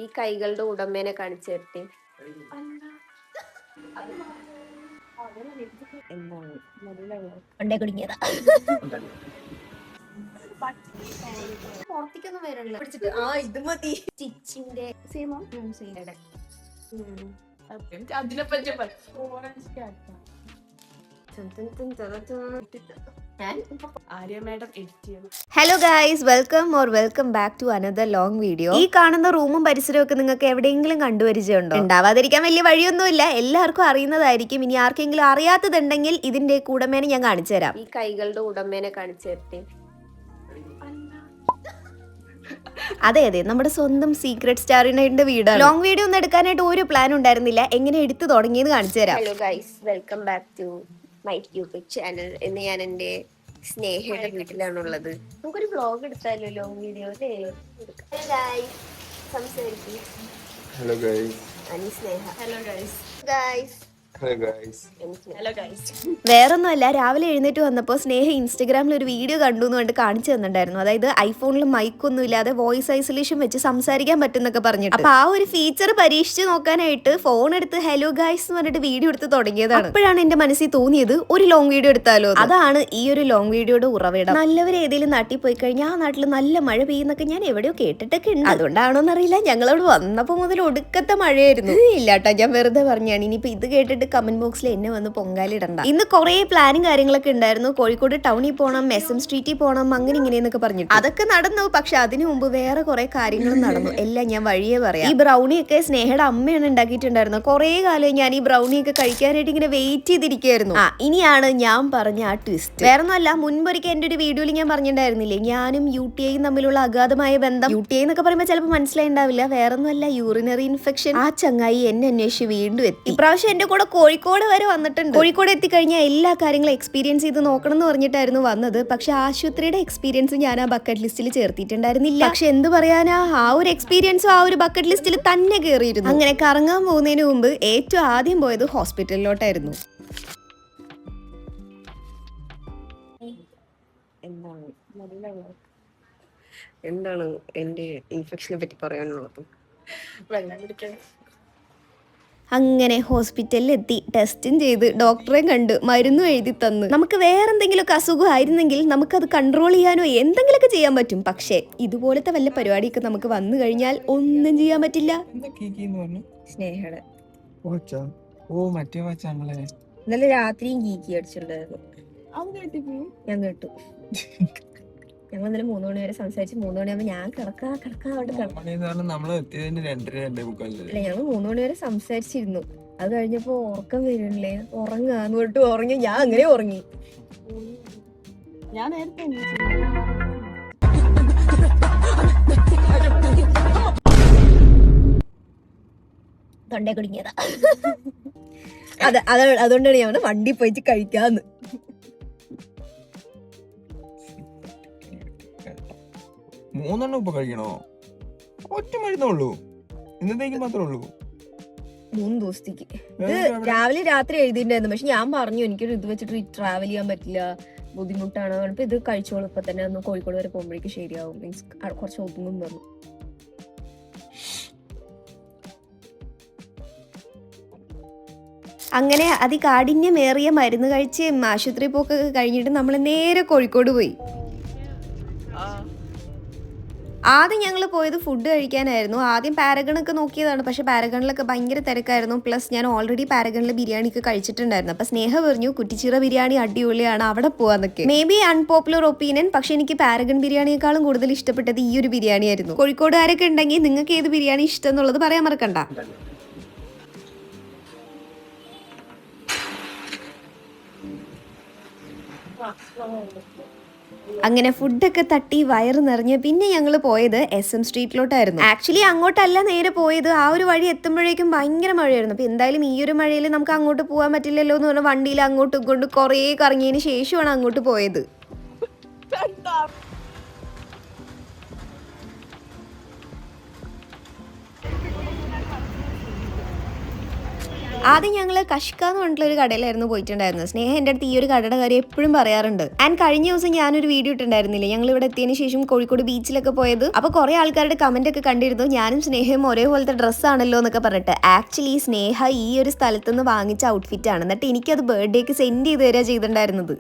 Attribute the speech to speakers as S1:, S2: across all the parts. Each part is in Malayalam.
S1: ഈ കൈകളുടെ ഉടമേനെ കാണിച്ചു തരട്ടെ. കുടുങ്ങിയതാ. പുറത്തേക്കൊന്നും വരണില്ല. പിടിച്ചിട്ട് ഇത് മതി. സ്റ്റിച്ചിന്റെ സെയിമോ? അതിനെപ്പറ്റി hello guys, welcome back to another long video. ഈ കാണുന്ന റൂമും പരിസരവും ഒക്കെ നിങ്ങൾക്ക് എവിടെയെങ്കിലും കണ്ടുപരിചയമുണ്ടോ? ഉണ്ടാവാതിരിക്കാൻ വലിയ വഴിയൊന്നുമില്ല, എല്ലാവർക്കും അറിയുന്നതായിരിക്കും. ഇനി ആർക്കെങ്കിലും അറിയാത്തതുണ്ടെങ്കിൽ ഇതിന്റെ ഉടമേനെ ഞാൻ കാണിച്ചു തരാം. ഈ കൈകളുടെ ഉടമേനെ കാണിച്ചു തരട്ടെ. അതെ നമ്മുടെ സ്വന്തം സീക്രട്ട് സ്റ്റാറിന്റെ വീടാണ്. ലോങ് വീഡിയോ ഒന്നും എടുക്കാനായിട്ട് ഒരു പ്ലാൻ ഉണ്ടായിരുന്നില്ല. എങ്ങനെ എടുത്തു തുടങ്ങിയത് കാണിച്ചു തരാം. Hello guys, welcome back to my YouTube channel. എന്ന് ഞാൻ എന്റെ സ്നേഹയുടെ വീട്ടിലാണുള്ളത്. നമുക്കൊരു വ്ലോഗ് എടുത്താലോ, ലോങ് വീഡിയോ അല്ലേ? സംസാരിക്കും.
S2: Hello guys.
S1: Ani Sneha. Hello guys. വേറൊന്നുമല്ല, രാവിലെ എഴുന്നേറ്റ് വന്നപ്പോൾ സ്നേഹ ഇൻസ്റ്റഗ്രാമിൽ ഒരു വീഡിയോ കണ്ടു എന്ന് കണ്ട് കാണിച്ചു തന്നിട്ടുണ്ടായിരുന്നു. അതായത് ഐഫോണിൽ മൈക്കൊന്നും ഇല്ലാതെ വോയിസ് ഐസൊലേഷൻ വെച്ച് സംസാരിക്കാൻ പറ്റുന്നൊക്കെ പറഞ്ഞിട്ട്. അപ്പൊ ആ ഒരു ഫീച്ചർ പരീക്ഷിച്ച് നോക്കാനായിട്ട് ഫോൺ എടുത്ത് ഹലോ ഗൈസ് എന്ന് പറഞ്ഞിട്ട് വീഡിയോ എടുത്ത് തുടങ്ങിയതാണ്. അപ്പോഴാണ് എന്റെ മനസ്സിൽ തോന്നിയത് ഒരു ലോങ് വീഡിയോ എടുത്താലോ. അതാണ് ഈ ഒരു ലോങ് വീഡിയോയുടെ ഉറവിടം. നല്ലവരെ ഏതെങ്കിലും നാട്ടിൽ പോയി കഴിഞ്ഞാൽ ആ നാട്ടിൽ നല്ല മഴ പെയ്യുന്നൊക്കെ ഞാൻ എവിടെയോ കേട്ടിട്ടൊക്കെ ഉണ്ട്. അതുകൊണ്ടാണോന്നറിയില്ല, ഞങ്ങളവിടെ വന്നപ്പോൾ മുതൽ ഒടുക്കത്തെ മഴയായിരുന്നു. ഇല്ലാട്ടോ, ഞാൻ വെറുതെ പറഞ്ഞാണ്. ഇനിയിപ്പോ ഇത് കേട്ടിട്ട് കമന്റ് ബോക്സിൽ എന്നെ വന്ന് പൊങ്കാലിടണ്ട. ഇന്ന് കുറെ പ്ലാനും കാര്യങ്ങളൊക്കെ ഉണ്ടായിരുന്നു. കോഴിക്കോട് ടൗണിൽ പോകണം, SM സ്ട്രീറ്റിൽ പോകണം, അങ്ങനെ ഇങ്ങനെയെന്നൊക്കെ പറഞ്ഞിട്ട് അതൊക്കെ നടന്നു. പക്ഷെ അതിനു മുമ്പ് വേറെ കുറെ കാര്യങ്ങളും നടന്നു. എല്ലാം ഞാൻ വഴിയേ പറയാം. ഈ ബ്രൗണിയൊക്കെ സ്നേഹയുടെ അമ്മയാണ് ഉണ്ടാക്കിയിട്ടുണ്ടായിരുന്നത്. കുറെ കാലം ഞാൻ ഈ ബ്രൗണിയൊക്കെ കഴിക്കാനായിട്ട് ഇങ്ങനെ വെയിറ്റ് ചെയ്തിരിക്കുകയായിരുന്നു. ഇനിയാണ് ഞാൻ പറഞ്ഞ ആ ട്വിസ്റ്റ്. വേറൊന്നുമല്ല, മുൻപൊരിക്കൽ എന്റെ ഒരു വീഡിയോയിൽ ഞാൻ പറഞ്ഞിട്ടുണ്ടായിരുന്നില്ലേ, ഞാനും UTIയും തമ്മിലുള്ള അഗാധമായ ബന്ധം. UTI എന്നൊക്കെ പറയുമ്പോൾ ചിലപ്പോൾ മനസ്സിലായിണ്ടാവില്ല, വേറൊന്നുമല്ല യൂറിനറി ഇൻഫെക്ഷൻ. ആ ചങ്ങായി എന്നെ അന്വേഷിച്ച് വീണ്ടും എത്തി. ഇപ്രാവശ്യം എന്റെ കൂടെ കോഴിക്കോട് വരെ വന്നിട്ടുണ്ട്. കോഴിക്കോട് എത്തിക്കഴിഞ്ഞാൽ എല്ലാ കാര്യങ്ങളും എക്സ്പീരിയൻസ് ചെയ്ത് നോക്കണം എന്ന് പറഞ്ഞിട്ടായിരുന്നു വന്നത്. പക്ഷെ ആശുപത്രിയുടെ എക്സ്പീരിയൻസ് ഞാൻ ആ ബക്കറ്റ് ലിസ്റ്റിൽ ചേർത്തിട്ടുണ്ടായിരുന്നില്ല. പക്ഷെ എന്ത് പറയാനാ, ആ ഒരു എക്സ്പീരിയൻസും ആ ഒരു ബക്കറ്റ് ലിസ്റ്റിൽ തന്നെ കയറിയിരുന്നു. അങ്ങനെ കറങ്ങാൻ പോകുന്നതിന് മുമ്പ് ഏറ്റവും ആദ്യം പോയത് ഹോസ്പിറ്റലിലോട്ടായിരുന്നു. എന്താണ് എന്റെ ഇൻഫെക്ഷനെ പറ്റി പറയാനുള്ളത്? വെള്ളം കുടിക്കാൻ. അങ്ങനെ ഹോസ്പിറ്റലിൽ എത്തി, ടെസ്റ്റും ചെയ്ത് ഡോക്ടറെ കണ്ട് മരുന്നും എഴുതി തന്നു. നമുക്ക് വേറെ എന്തെങ്കിലുമൊക്കെ അസുഖമായിരുന്നെങ്കിൽ നമുക്കത് കൺട്രോൾ ചെയ്യാനോ എന്തെങ്കിലുമൊക്കെ ചെയ്യാൻ പറ്റും. പക്ഷേ ഇതുപോലത്തെ വല്ല പരിപാടിയൊക്കെ നമുക്ക് വന്നു കഴിഞ്ഞാൽ ഒന്നും ചെയ്യാൻ പറ്റില്ല. സ്നേഹയുടെ ഇന്നലെ രാത്രിയും കീക്കി അടിച്ചിട്ടുണ്ടായിരുന്നു. ഞാൻ കേട്ടു. ഞങ്ങൾ ഇന്നലെ 3 മണി വരെ സംസാരിച്ച് 3 മണിയാകുമ്പോ ഞാൻ കിടക്കാ അല്ല, ഞങ്ങൾ 3 മണി വരെ സംസാരിച്ചിരുന്നു. അത് കഴിഞ്ഞപ്പോ ഉറക്കം വരുന്നില്ലേ, ഉറങ്ങാന്ന് പറഞ്ഞിട്ട് ഉറങ്ങി. ഞാൻ അങ്ങനെ ഉറങ്ങി. ഞാൻ നേരത്തെ തൊണ്ടേ കുടുങ്ങിയതാ. അതുകൊണ്ടാണ് ഞാൻ വണ്ടി പോയിട്ട് കഴിക്കാന്ന്.
S2: മൂന്നെണ്ണം ഇപ്പൊ കഴിക്കണോ? ഒറ്റ മരുന്നുള്ളൂ, ഇന്നത്തേക്ക് മാത്രമേ ഉള്ളൂ.
S1: 3 ദിവസത്തേക്ക്. ഇത് രാവിലെ രാത്രി എഴുതിണ്ടായിരുന്നു. പക്ഷെ ഞാൻ പറഞ്ഞു എനിക്കൊരു ഇത് വെച്ചിട്ട് ട്രാവൽ ചെയ്യാൻ പറ്റില്ല, ബുദ്ധിമുട്ടാണ്. അപ്പൊ ഇത് കഴിച്ചോളൂ, ഇപ്പൊ തന്നെ ഒന്ന് കോഴിക്കോട് വരെ പോകുമ്പോഴേക്ക് ശരിയാവും, മീൻസ് കുറച്ച് ഒതുങ്ങും പറഞ്ഞു. അങ്ങനെ അതികാഠിന്യമേറിയ മരുന്ന് കഴിച്ച് ആശുപത്രി പോക്കൊക്കെ കഴിഞ്ഞിട്ട് നമ്മൾ നേരെ കോഴിക്കോട് പോയി. ആദ്യം ഞങ്ങൾ പോയത് ഫുഡ് കഴിക്കാനായിരുന്നു. ആദ്യം പാരഗണൊക്കെ നോക്കിയതാണ്. പക്ഷെ പാരഗണിലൊക്കെ ഭയങ്കര തിരക്കായിരുന്നു. പ്ലസ് ഞാൻ ഓൾറെഡി പാരഗണിൽ ബിരിയാണി ഒക്കെ കഴിച്ചിട്ടുണ്ടായിരുന്നു. അപ്പൊ സ്നേഹ പറഞ്ഞു കുറ്റിച്ചിറ ബിരിയാണി അടിപൊളിയാണ്, അവിടെ പോവാന്നൊക്കെ. മേ ബി അൺപോപ്പുലർ ഒപ്പീനിയൻ, പക്ഷെ എനിക്ക് പാരഗൺ ബിരിയാണിയേക്കാളും കൂടുതൽ ഇഷ്ടപ്പെട്ടത് ഈ ഒരു ബിരിയാണി ആയിരുന്നു. കോഴിക്കോടുകാരൊക്കെ ഉണ്ടെങ്കിൽ നിങ്ങൾക്ക് ഏത് ബിരിയാണി ഇഷ്ടം എന്നുള്ളത് പറയാൻ മറക്കണ്ട. അങ്ങനെ ഫുഡൊക്കെ തട്ടി വയറ് നിറഞ്ഞ് പിന്നെ ഞങ്ങൾ പോയത് SM സ്ട്രീറ്റിലോട്ടായിരുന്നു. ആക്ച്വലി അങ്ങോട്ടല്ല നേരെ പോയത്. ആ ഒരു വഴി എത്തുമ്പോഴേക്കും ഭയങ്കര മഴയായിരുന്നു. അപ്പൊ എന്തായാലും ഈ ഒരു മഴയിൽ നമുക്ക് അങ്ങോട്ട് പോകാൻ പറ്റില്ലല്ലോ എന്ന് പറഞ്ഞാൽ വണ്ടിയിൽ അങ്ങോട്ടും ഇങ്ങോട്ടും കുറേ കറങ്ങിയതിന് ശേഷമാണ് അങ്ങോട്ട് പോയത്. ആദ്യം ഞങ്ങൾ കഷ്ക എന്ന് പറഞ്ഞിട്ടുള്ള ഒരു കടയിലായിരുന്നു പോയിട്ടുണ്ടായിരുന്നത്. സ്നേഹ എൻ്റെ അടുത്ത് ഈ ഒരു കടയുടെ കാര്യം എപ്പോഴും പറയാറുണ്ട്. ആൻഡ് കഴിഞ്ഞ ദിവസം ഞാനൊരു വീഡിയോ ഇട്ടുണ്ടായിരുന്നില്ലേ, ഞങ്ങൾ ഇവിടെ എത്തിയതിന് ശേഷം കോഴിക്കോട് ബീച്ചിലൊക്കെ പോയത്. അപ്പോൾ കുറേ ആൾക്കാരുടെ കമന്റ് ഒക്കെ കണ്ടിരുന്നു, ഞാനും സ്നേഹയും ഒരേപോലത്തെ ഡ്രസ്സാണല്ലോ എന്നൊക്കെ പറഞ്ഞിട്ട്. ആക്ച്വലി സ്നേഹ ഈ ഒരു സ്ഥലത്ത് നിന്ന് വാങ്ങിച്ച ഔട്ട്ഫിറ്റ് ആണ്. എന്നിട്ട് എനിക്കത് ബർത്ത്ഡേക്ക് സെൻഡ് ചെയ്ത് തരിക ചെയ്തിട്ടുണ്ടായിരുന്നത്.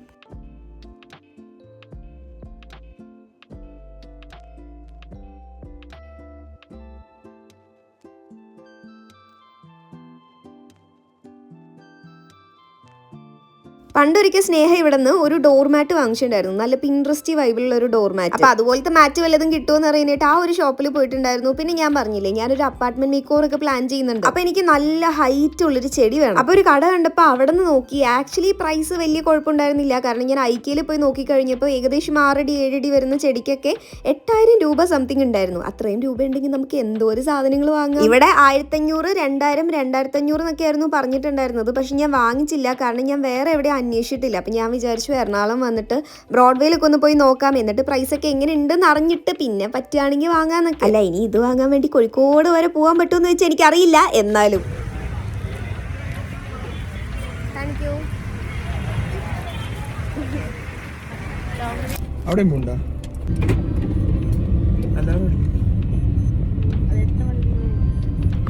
S1: പണ്ടൊരിക്കൽ സ്നേഹ ഇവിടെ നിന്ന് ഒരു ഡോർമാറ്റ് വാങ്ങിച്ചിട്ടുണ്ടായിരുന്നു, നല്ല പിൻട്രസ്റ്റി വൈബിലുള്ള ഒരു ഡോർമാറ്റ്. അപ്പൊ അതുപോലത്തെ മാറ്റ് വല്ലതും കിട്ടുമെന്ന് അറിയാനായിട്ട് ആ ഒരു ഷോപ്പിൽ പോയിട്ടുണ്ടായിരുന്നു. പിന്നെ ഞാൻ പറഞ്ഞില്ലേ, ഞാനൊരു അപ്പാർട്ട്മെന്റ് മേക്കോറൊക്കെ പ്ലാൻ ചെയ്യുന്നുണ്ട്. അപ്പൊ എനിക്ക് നല്ല ഹൈറ്റ് ഉള്ളൊരു ചെടി വേണം. അപ്പൊ ഒരു കട കണ്ടപ്പോൾ അവിടെ നിന്ന് നോക്കി. ആക്ച്വലി പ്രൈസ് വലിയ കുഴപ്പമുണ്ടായിരുന്നില്ല, കാരണം ഞാൻ ഐക്യയിൽ പോയി നോക്കി കഴിഞ്ഞപ്പോൾ ഏകദേശം 6 അടി 7 അടി വരുന്ന ചെടിക്കൊക്കെ 8000 രൂപ സംതിങ് ഉണ്ടായിരുന്നു. അത്രയും രൂപ ഉണ്ടെങ്കിൽ നമുക്ക് എന്തോ ഒരു സാധനങ്ങൾ വാങ്ങാം. ഇവിടെ 1500, 2000, 2500 എന്നൊക്കെ ആയിരുന്നു പറഞ്ഞിട്ടുണ്ടായിരുന്നത്. പക്ഷെ ഞാൻ വാങ്ങിച്ചില്ല, കാരണം ഞാൻ വേറെ എവിടെ അന്വേഷിച്ചിട്ടില്ല. അപ്പം ഞാൻ വിചാരിച്ചു എറണാകുളം വന്നിട്ട് ബ്രോഡ്വേയിലൊക്കെ ഒന്ന് പോയി നോക്കാം, എന്നിട്ട് പ്രൈസൊക്കെ എങ്ങനെ ഉണ്ടെന്ന് അറിഞ്ഞിട്ട് പിന്നെ പറ്റുകയാണെങ്കിൽ വാങ്ങാന്നൊക്കെ. അല്ല, ഇനി ഇത് വാങ്ങാൻ വേണ്ടി കോഴിക്കോട് വരെ പോകാൻ പറ്റുമെന്ന് വെച്ചാൽ എനിക്കറിയില്ല. എന്നാലും
S2: അവിടെ പോണ്ടാ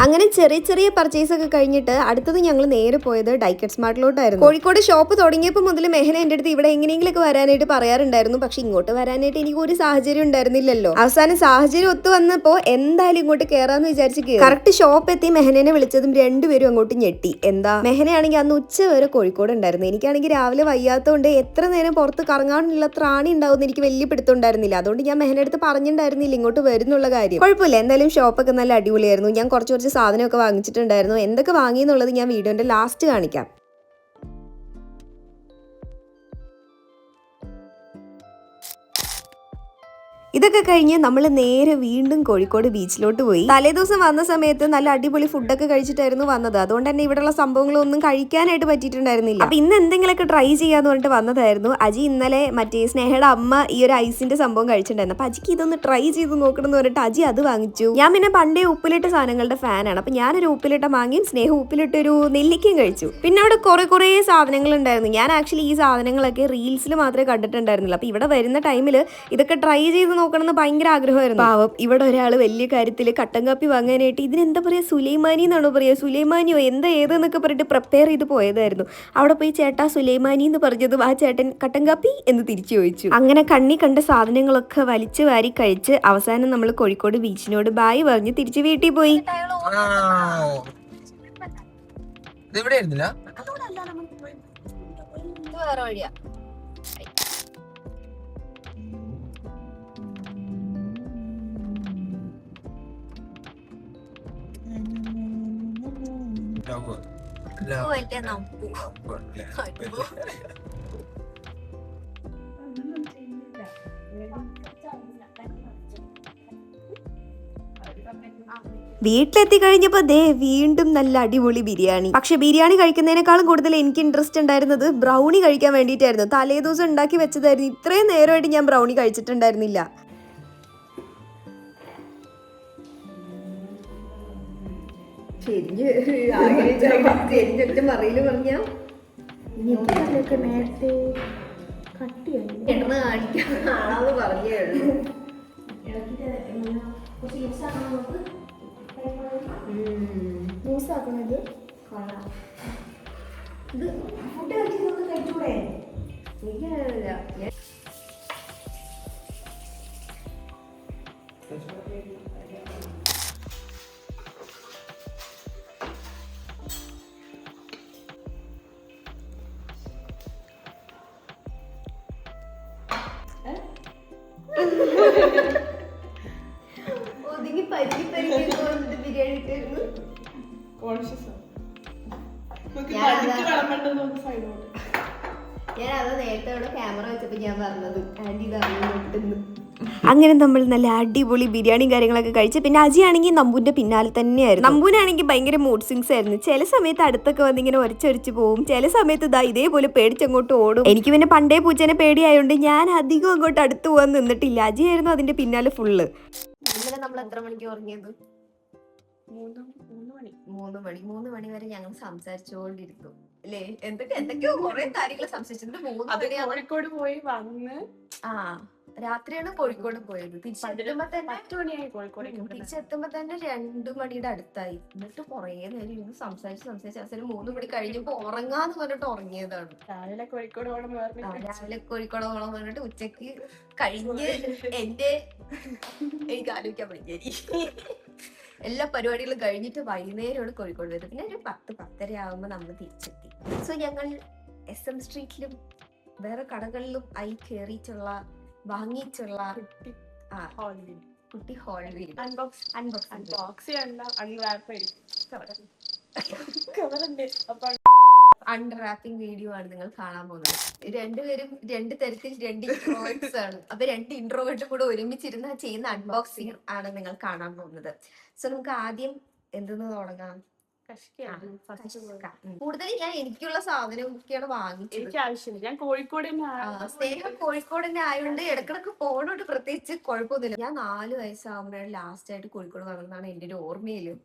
S1: അങ്ങനെ ചെറിയ ചെറിയ പർച്ചേസ് ഒക്കെ കഴിഞ്ഞിട്ട് അടുത്തത് ഞങ്ങൾ നേരെ പോയത് ഡൈക്കറ്റ് സ്മാർട്ടിലോട്ടായിരുന്നു. കോഴിക്കോട് ഷോപ്പ് തുടങ്ങിയപ്പോൾ മുതൽ മെഹന എൻ്റെ അടുത്ത് ഇവിടെ എങ്ങനെയെങ്കിലൊക്കെ വരാനായിട്ട് പറയാറുണ്ടായിരുന്നു. പക്ഷെ ഇങ്ങോട്ട് വരാനായിട്ട് എനിക്ക് ഒരു സാഹചര്യം ഉണ്ടായിരുന്നില്ലല്ലോ. അവസാനം സാഹചര്യം ഒത്തു വന്നപ്പോൾ എന്തായാലും ഇങ്ങോട്ട് കയറാന്ന് വിചാരിച്ച് കറക്റ്റ് ഷോപ്പ് എത്തി മെഹനെ വിളിച്ചതും രണ്ടുപേരും അങ്ങോട്ട് ഞെട്ടി. എന്താ, മെഹനയാണെങ്കിൽ അന്ന് ഉച്ച വരെ കോഴിക്കോട് ഉണ്ടായിരുന്നു. എനിക്കാണെങ്കിൽ രാവിലെ വയ്യാത്തതുകൊണ്ട് എത്ര നേരം പുറത്ത് കറങ്ങാനുള്ള ത്രാണി ഉണ്ടാവുമെന്ന് എനിക്ക് വലിയ പിടുത്തമുണ്ടായിരുന്നില്ല. അതുകൊണ്ട് ഞാൻ മെഹന അടുത്ത് പറഞ്ഞിട്ടുണ്ടായിരുന്നില്ല ഇങ്ങോട്ട് വരുന്നുള്ള കാര്യം. കുഴപ്പമില്ല, എന്തായാലും ഷോപ്പൊക്കെ നല്ല അടിപൊളിയായിരുന്നു. ഞാൻ കുറച്ച് സാധനമൊക്കെ വാങ്ങിച്ചിട്ടുണ്ടായിരുന്നു. എന്തൊക്കെ വാങ്ങിയെന്നുള്ളത് ഞാൻ വീഡിയോന്റെ ലാസ്റ്റ് കാണിക്കാം. ഇതൊക്കെ കഴിഞ്ഞ് നമ്മൾ നേരെ വീണ്ടും കോഴിക്കോട് ബീച്ചിലോട്ട് പോയി. തലേദിവസം വന്ന സമയത്ത് നല്ല അടിപൊളി ഫുഡൊക്കെ കഴിച്ചിട്ടായിരുന്നു വന്നത്. അതുകൊണ്ട് തന്നെ ഇവിടെയുള്ള സംഭവങ്ങളൊന്നും കഴിക്കാനായിട്ട് പറ്റിയിട്ടുണ്ടായിരുന്നില്ല. അപ്പൊ ഇന്ന് എന്തെങ്കിലുമൊക്കെ ട്രൈ ചെയ്യാന്ന് പറഞ്ഞിട്ട് വന്നതായിരുന്നു. അജി ഇന്നലെ മറ്റേ സ്നേഹയുടെ അമ്മ ഈ ഒരു ഐസിന്റെ സംഭവം കഴിച്ചിട്ടുണ്ടായിരുന്നു. അപ്പൊ അജിക്ക് ഇതൊന്ന് ട്രൈ ചെയ്ത് നോക്കണം എന്ന് പറഞ്ഞിട്ട് അജി അത് വാങ്ങിച്ചു. ഞാൻ പിന്നെ പണ്ടേ ഉപ്പിലിട്ട സാധനങ്ങളുടെ ഫാനാണ്. അപ്പൊ ഞാനൊരു ഉപ്പിലിട്ട മാങ്ങിയും സ്നേഹ ഉപ്പിലിട്ടൊരു നെല്ലിക്കയും കഴിച്ചു. പിന്നെ അവിടെ കുറെ സാധനങ്ങൾ ഉണ്ടായിരുന്നു. ഞാൻ ആക്ച്വലി ഈ സാധനങ്ങളൊക്കെ റീൽസിൽ മാത്രമേ കണ്ടിട്ടുണ്ടായിരുന്നില്ല. അപ്പൊ ഇവിടെ വരുന്ന ടൈമിൽ ഇതൊക്കെ ട്രൈ ചെയ്ത് നോക്കണമെന്ന് ഭയങ്കര ആഗ്രഹമായിരുന്നു. പാവം ഇവിടെ ഒരാൾ വലിയ കാര്യത്തിൽ കട്ടൻ കാപ്പി വാങ്ങാനായിട്ട് ഇതിനെന്താ പറയാ, സുലൈമാനി എന്നാണോ പറയാ, സുലൈമാനിയോ എന്താ ഏതെന്നൊക്കെ പറഞ്ഞിട്ട് പ്രിപ്പയർ ചെയ്ത് പോയതായിരുന്നു. അവിടെ പോയി ചേട്ടാ സുലൈമാനി എന്ന് പറഞ്ഞതും ആ ചേട്ടൻ കട്ടൻ കാപ്പി എന്ന് തിരിച്ചു ചോദിച്ചു. അങ്ങനെ കണ്ണി കണ്ട സാധനങ്ങളൊക്കെ വലിച്ചു വാരി കഴിച്ച് അവസാനം നമ്മൾ കോഴിക്കോട് ബീച്ചിനോട് ബായ് പറഞ്ഞ് തിരിച്ച് വീട്ടിൽ പോയി. വീട്ടിലെത്തി കഴിഞ്ഞപ്പോ ദേ വീണ്ടും നല്ല അടിപൊളി ബിരിയാണി. പക്ഷെ ബിരിയാണി കഴിക്കുന്നതിനേക്കാളും കൂടുതൽ എനിക്ക് ഇൻട്രസ്റ്റ് ഉണ്ടായിരുന്നത് ബ്രൗണി കഴിക്കാൻ വേണ്ടിയിട്ടായിരുന്നു. തലേ ദിവസം ഉണ്ടാക്കി വെച്ചതായിരുന്നു. ഇത്രയും നേരമായിട്ട് ഞാൻ ബ്രൗണി കഴിച്ചിട്ടുണ്ടായിരുന്നില്ല. മറിയില് പറഞ്ഞ നേരത്തെ എണ്ണ കാണിക്കാൻ ആളാന്ന് പറഞ്ഞേ ഉള്ളൂ. ന്യൂസാക്കുന്നത് ഇത് ഫുഡ് കഴിച്ചൂടെ? എനിക്കറിയില്ല. ഒതുങ്ങി പരിധി ബിരിയാണി ഇട്ടായിരുന്നു. ഞാൻ അത് നേരത്തെ അവിടെ ക്യാമറ വെച്ചപ്പോ ഞാൻ പറഞ്ഞത് ആന്റി ഇത് അറിയുന്നു. അങ്ങനെ നമ്മൾ നല്ല അടിപൊളി ബിരിയാണിയും കാര്യങ്ങളൊക്കെ കഴിച്ച് പിന്നെ അജി ആണെങ്കിൽ നമ്പൂന്റെ പിന്നാലെ തന്നെയായിരുന്നു. നമ്പൂനാണെങ്കിൽ ഭയങ്കര മൂഡ് സ്വിങ്സ് ആയിരുന്നു. ചില സമയത്ത് അടുത്തൊക്കെ വന്ന് ഇങ്ങനെ ഒരച്ചൊരിച്ച് പോകും, ചില സമയത്ത് ഇതാ ഇതേപോലെ പേടിച്ചങ്ങോട്ട് ഓടും. എനിക്ക് പിന്നെ പണ്ടേ പൂച്ചനെ പേടിയായതുകൊണ്ട് ഞാൻ അധികം അങ്ങോട്ട് അടുത്ത് പോകാൻ നിന്നിട്ടില്ല. അജി ആയിരുന്നു അതിന്റെ പിന്നാലെ ഫുള്ള്. ഇന്നലെ നമ്മൾ എത്ര മണിക്ക് ഉറങ്ങിയത്? 3 3 മണി വരെ ഞങ്ങൾ സംസാരിച്ചുകൊണ്ടിരുന്നു അല്ലേ? എന്തൊക്കെയോ കുറെ കാര്യങ്ങൾ സംസാരിച്ചിട്ട് 3 മണി
S3: കോഴിക്കോട് പോയി വന്ന്
S1: ആ രാത്രിയാണ് കോഴിക്കോട് പോയത്. തിരിച്ചെത്തുമ്പോ തന്നെ
S3: 10 മണിയായി കോഴിക്കോട്.
S1: തിരിച്ചെത്തുമ്പോ തന്നെ 2 മണിയുടെ അടുത്തായി. എന്നിട്ട് കൊറേ നേരം ഇരുന്ന് സംസാരിച്ച് അവസാനം 3 മണി കഴിഞ്ഞപ്പോ ഉറങ്ങാന്ന് പറഞ്ഞിട്ട് ഉറങ്ങിയതാണ്.
S3: രാവിലെ കോഴിക്കോട് പോകണം
S1: രാവിലെ കോഴിക്കോട് പോകണം പറഞ്ഞിട്ട് ഉച്ചക്ക് കഴിഞ്ഞ് എനിക്ക് ആലോചിക്കാൻ പറ്റിയ എല്ലാ പരിപാടികളും കഴിഞ്ഞിട്ട് വൈകുന്നേരമാണ് കോഴിക്കോട് വരുന്നത്. പിന്നെ ഒരു 10-10:30 ആകുമ്പോൾ നമ്മൾ തിരിച്ചെത്തി. സോ ഞങ്ങൾ SM സ്ട്രീറ്റിലും വേറെ കടകളിലും ആയി കയറിയിട്ടുള്ള വാങ്ങിയിട്ടുള്ള കുട്ടി ഹോൾവീൽ അൺറാപ്പിംഗ് വീഡിയോ ആണ് നിങ്ങൾ കാണാൻ പോകുന്നത്. രണ്ടുപേരും 2 തരത്തിൽ 2 ഇൻട്രോവേർട്സ് ആണ്. അപ്പൊ 2 ഇൻട്രോവേർട്ടും കൂടെ ഒരുമിച്ചിരുന്ന് ചെയ്യുന്ന അൺബോക്സിംഗ് ആണ് നിങ്ങൾ കാണാൻ പോകുന്നത്. സോ നമുക്ക് ആദ്യം എന്തെന്ന് തുടങ്ങാം? കൂടുതൽ ഞാൻ എനിക്കുള്ള സാധനമൊക്കെയാണ് വാങ്ങിച്ചത്.
S3: എനിക്ക് ആവശ്യമില്ല, ഞാൻ കോഴിക്കോട്
S1: സ്നേഹം കോഴിക്കോട് തന്നെ ആയതുകൊണ്ട് ഇടക്കിടക്ക് പോകണോട്ട് പ്രത്യേകിച്ച് കുഴപ്പമൊന്നുമില്ല. ഞാൻ 4 വയസ്സാകുമ്പോഴാണ് ലാസ്റ്റ് ആയിട്ട് കോഴിക്കോട് വന്നതാണ് എന്റെ ഒരു ഓർമ്മയിലും.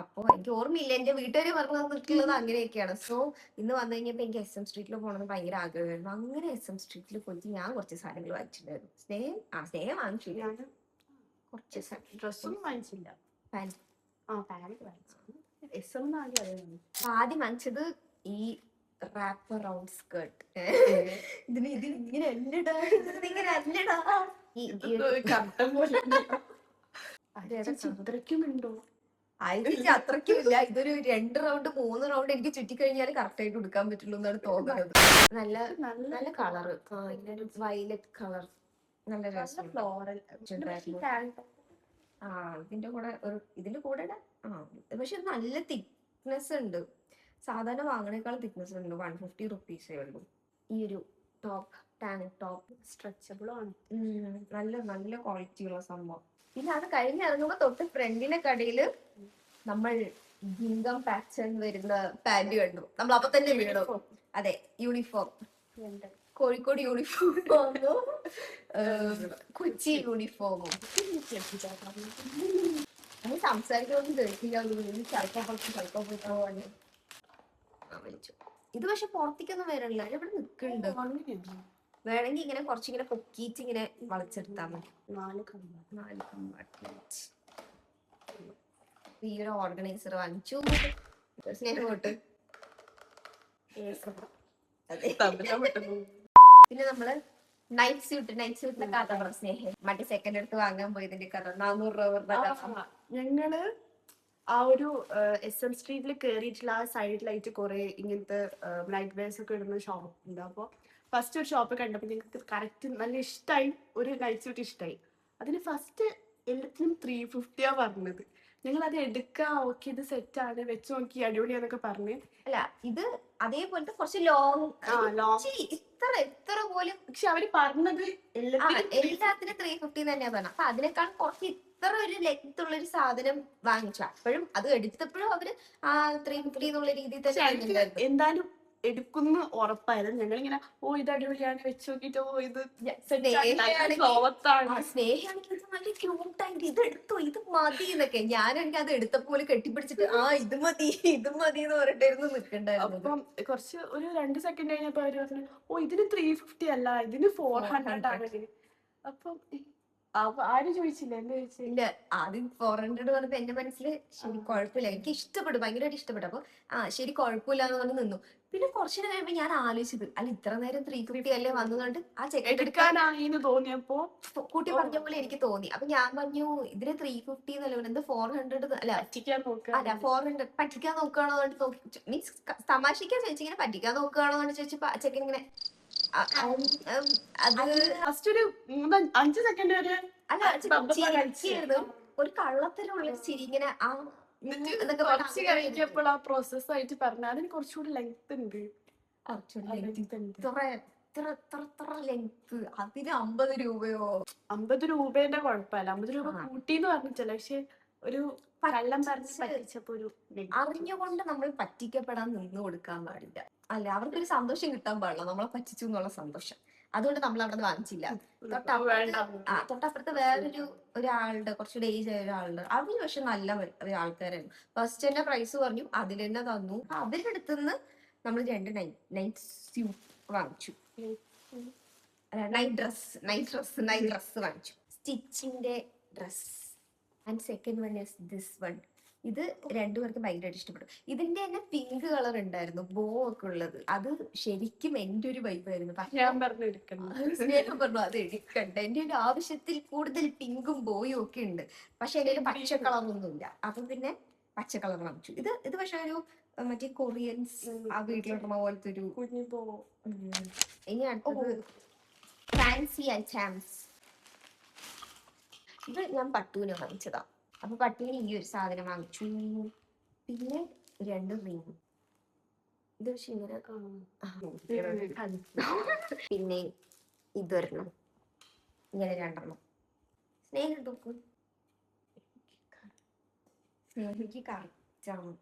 S1: അപ്പൊ എനിക്ക് ഓർമ്മയില്ല, എന്റെ വീട്ടുകാര് പറഞ്ഞു തന്നിട്ടുള്ളത് അങ്ങനെയൊക്കെയാണ്. സോ ഇന്ന് വന്നു കഴിഞ്ഞപ്പോ എനിക്ക് SM സ്ട്രീറ്റിൽ പോകണമെന്ന് ഭയങ്കര ആഗ്രഹമായിരുന്നു. അങ്ങനെ SM സ്ട്രീറ്റിൽ പോയിട്ട് ഞാൻ കുറച്ച് സാധനങ്ങൾ വാങ്ങിച്ചിട്ടുണ്ടായിരുന്നു. സ്നേഹം വാങ്ങിച്ചില്ല, കുറച്ച്
S3: ഡ്രസ്സൊന്നും വാങ്ങിച്ചില്ല.
S1: ആദ്യം വാങ്ങിച്ചത് ഈ റാപ്പ് റൗണ്ട് സ്കേർട്ട്. ഇങ്ങനെ അല്ലടാ,
S3: ചിത്രക്കുമുണ്ടോ?
S1: അത്രയ്ക്കും ഇല്ല. ഇതൊരു 2 റൗണ്ട് 3 റൗണ്ട് എനിക്ക് ചുറ്റിക്കഴിഞ്ഞാൽ കറക്റ്റ് ആയിട്ട് എടുക്കാൻ പറ്റുള്ളൂ എന്നാണ് തോന്നുന്നത്. നല്ല നല്ല കളറ്, ഇങ്ങനെ വയലറ്റ് കളർ, നല്ല രസം. ഇതിന്റെ കൂടെ ഇതിന്റെ കൂടെ പക്ഷെ നല്ല തിക്നെസ് ഉണ്ട്. സാധാരണ വാങ്ങണേക്കാൾ തിക്നെസ് ഉണ്ട്. 150 റുപ്പീസേ ഉള്ളൂ. ഈ ഒരു ടോപ്പ്, ടാങ്ക് ടോപ്പ്,
S3: സ്ട്രെച്ചബിൾ ആണ്.
S1: നല്ല നല്ല ക്വാളിറ്റി ഉള്ള സംഭവം. പിന്നെ അത് കഴിഞ്ഞിറങ്ങുമ്പോ തൊട്ട് ഫ്രണ്ടിലെ കടയില് നമ്മൾ ഗിങ്കം പാറ്റേൺ വരുന്ന പാന്റ് കണ്ടു. നമ്മൾ അപ്പൊ തന്നെ വീണു. അതെ, യൂണിഫോം, കോഴിക്കോട് യൂണിഫോമും കൊച്ചി യൂണിഫോമും. സംസാരിക്കൊന്നും കേൾക്കില്ല. ഇത് പക്ഷെ പുറത്തേക്കൊന്നും വരണില്ല, ഇവിടെ നിൽക്കുന്നുണ്ട്. വേണമെങ്കിൽ ഇങ്ങനെ കുറച്ചിങ്ങനെ പൊക്കിയിട്ട് ഇങ്ങനെ വളച്ചെടുത്താൽ മതി. 4 കമ്പാർട്ട്മെന്റ്. ഈ ഒരു ഓർഗനൈസർ വാങ്ങിച്ചു. സ്നേഹം തൊട്ട് പിന്നെ നമ്മള് നൈറ്റ് സ്യൂട്ടിന്റെ കഥ പറ സ്നേഹം. മറ്റേ സെക്കൻഡ് അടുത്ത് വാങ്ങാൻ പോയതിന്റെ കഥ. 400 രൂപ.
S3: ഞങ്ങള് ആ ഒരു SM സ്ട്രീറ്റിൽ കയറിയിട്ടുള്ള ആ സൈഡിലായിട്ട് കുറെ ഇങ്ങനത്തെ നൈറ്റ് വെയർസ് ഒക്കെ ഇടുന്ന ഷോപ്പ് ഉണ്ട്. അപ്പോൾ ഫസ്റ്റ് ഒരു ഷോപ്പ് കണ്ടപ്പോൾ ഞങ്ങൾക്ക് കറക്റ്റ് നല്ല ഇഷ്ടമായി. ഒരു നൈറ്റ് സ്യൂട്ട് ഇഷ്ടമായി. അതിന് ഫസ്റ്റ് എല്ലാത്തിനും 350 പറഞ്ഞത്. ഞങ്ങൾ അത് എടുക്കാം, ഓക്കെ ഇത് സെറ്റാണ്, വെച്ച് നോക്കി അടിപൊളിയാന്നൊക്കെ പറഞ്ഞ്.
S1: അല്ല, ഇത് അതേപോലത്തെ കുറച്ച് ലോങ് ഇത്ര പോലും.
S3: പക്ഷെ അവര് പറഞ്ഞത്
S1: എല്ലാത്തിനും 350 തന്നെയാ പറഞ്ഞത്. അപ്പൊ അതിനേക്കാൾ കുറച്ച് ഇത്ര ഒരു ലെങ്ത് ഉള്ള ഒരു സാധനം വാങ്ങിച്ചു. അപ്പോഴും അത് എടുത്തപ്പോഴും അവര് ആ 350 എന്നുള്ള രീതിയിൽ തന്നെ
S3: എന്തായാലും എടുക്കുന്ന ഉറപ്പായിരുന്നു. ഞങ്ങളിങ്ങനെ ഇത് അടിപൊളിയാണ്, വെച്ച് നോക്കിട്ടോ ഇത്
S1: സ്നേഹമാണെങ്കിൽ നല്ല ക്യൂട്ടായിട്ട് ഇത് എടുത്തോ, ഇത് മതി എന്നൊക്കെ. ഞാനാണെങ്കിൽ അത് എടുത്തപ്പോലെ കെട്ടിപ്പിടിച്ചിട്ട് ഇത് മതി എന്ന് പറഞ്ഞിട്ടായിരുന്നു നിൽക്കണ്ടായിരുന്നു.
S3: അപ്പം കുറച്ച് ഒരു 2 സെക്കൻഡ് കഴിഞ്ഞപ്പോ അവര് പറഞ്ഞു ഇതിന് 350 അല്ല, ഇതിന് 400 ആണ്. അപ്പം ആരും ചോദിച്ചില്ല, എന്താ ചോദിച്ചില്ല.
S1: ആദ്യം 400 പറഞ്ഞപ്പോ എന്റെ മനസ്സിൽ ശരി കുഴപ്പമില്ല, എനിക്ക് ഇഷ്ടപ്പെട്ടു, ഭയങ്കരമായിട്ട് ഇഷ്ടപ്പെട്ടു. അപ്പൊ ശരി കുഴപ്പമില്ല എന്ന് പറഞ്ഞ് നിന്നു. പിന്നെ കുറച്ചു കഴിയുമ്പോ ഞാൻ ആലോചിച്ചത്, അല്ല ഇത്ര നേരം 350 അല്ലേ വന്നതുകൊണ്ട് ആ
S3: എടുക്കാനായിന്ന് തോന്നിയപ്പോ
S1: കൂട്ടി പറഞ്ഞ പോലെ എനിക്ക് തോന്നി. അപ്പൊ ഞാൻ പറഞ്ഞു ഇതിന് 350 എന്നല്ല, എന്ത് 400 അല്ല 400 പറ്റിക്കാൻ നോക്കുകയാണോ മീൻസ് തമാശിക്കാൻ ചോദിച്ചിങ്ങനെ പറ്റിക്കാൻ നോക്കുകയാണോ എന്ന് ചോദിച്ചപ്പോ ചെക്കൻ ഇങ്ങനെ
S3: ഫസ്റ്റ് ഒരു 5 സെക്കൻഡ് വരെ
S1: ഒരു കള്ളത്തരമുള്ള ചിരി ഇങ്ങനെ
S3: കഴിഞ്ഞപ്പോൾ ആ പ്രോസസ് ആയിട്ട് പറഞ്ഞ അതിന് കുറച്ചുകൂടി ലെങ്ത് ഉണ്ട്.
S1: അതിന് 50 രൂപയോ?
S3: 50 രൂപേന്റെ കുഴപ്പമില്ല, 50 രൂപ കൂട്ടിന്ന് പറഞ്ഞിട്ടല്ല. പക്ഷെ ഒരു കള്ളം പറഞ്ഞ് പറ്റിച്ചപ്പോ ഒരു
S1: അറിഞ്ഞുകൊണ്ട് നമ്മൾ പറ്റിക്കപ്പെടാൻ നിന്ന് കൊടുക്കാൻ പാടില്ല. അല്ല, അവർക്കൊരു സന്തോഷം കിട്ടാൻ പാടില്ല നമ്മളെ പറ്റിച്ചു എന്നുള്ള സന്തോഷം. അതുകൊണ്ട് നമ്മൾ അവിടെ നിന്ന് വാങ്ങിച്ചില്ല.
S3: വേണ്ട.
S1: തൊട്ടപ്പുറത്ത് ഒരാളുടെ കുറച്ചുകൂടെ ഏജ് ആയ ഒരാളുടെ, അവര് പക്ഷെ നല്ല ആൾക്കാരായിരുന്നു. ഫസ്റ്റ് തന്നെ പ്രൈസ് പറഞ്ഞു, അതിൽ തന്നെ തന്നു. അവരുടെ അടുത്തുനിന്ന് നമ്മൾ 2 നൈറ്റ് സ്യൂട്ട് വാങ്ങിച്ചു, നൈറ്റ് ഡ്രസ് വാങ്ങിച്ചു. സ്റ്റിച്ചിന്റെ dress. And second one is this one. ഇത് രണ്ടുപേർക്കും ഭയങ്കരമായിട്ട് ഇഷ്ടപ്പെട്ടു. ഇതിന്റെ തന്നെ പിങ്ക് കളർ ഉണ്ടായിരുന്നു, ബോ ഒക്കെ ഉള്ളത്. അത് ശരിക്കും എന്റെ ഒരു വൈബായിരുന്നു.
S3: ഞാൻ പറഞ്ഞു എടുക്കണം.
S1: സ്നേഹം പറഞ്ഞു അത് എടുക്കണ്ട, എന്റെ ഒരു ആവശ്യത്തിൽ കൂടുതൽ പിങ്കും ബോയും ഒക്കെ ഉണ്ട്. പക്ഷെ എന്റെ പച്ച കളറൊന്നുമില്ല. അപ്പൊ പിന്നെ പച്ച കളർ വാങ്ങിച്ചു. ഇത് പക്ഷെ ഒരു മറ്റേ കൊറിയൻസ് ആ വീട്ടിലിടുന്ന പോലത്തെ ഒരു
S3: കുഞ്ഞു പോ.
S1: ഇനി അടുത്തത് ഫാൻസി ഐറ്റംസ്. ഇത് ഞാൻ പട്ടുവിനെ വാങ്ങിച്ചതാ. അപ്പൊ പട്ടുവിന് ഈ ഒരു സാധനം വാങ്ങിച്ചു. പിന്നെ 2 റിങ്. ഇത് പക്ഷെ ഇങ്ങനെ പിന്നെ ഇതൊരെണ്ണം, ഇങ്ങനെ 2 സ്നേഹം നോക്കും. സ്നേഹിക്ക് കറക്റ്റാണ്.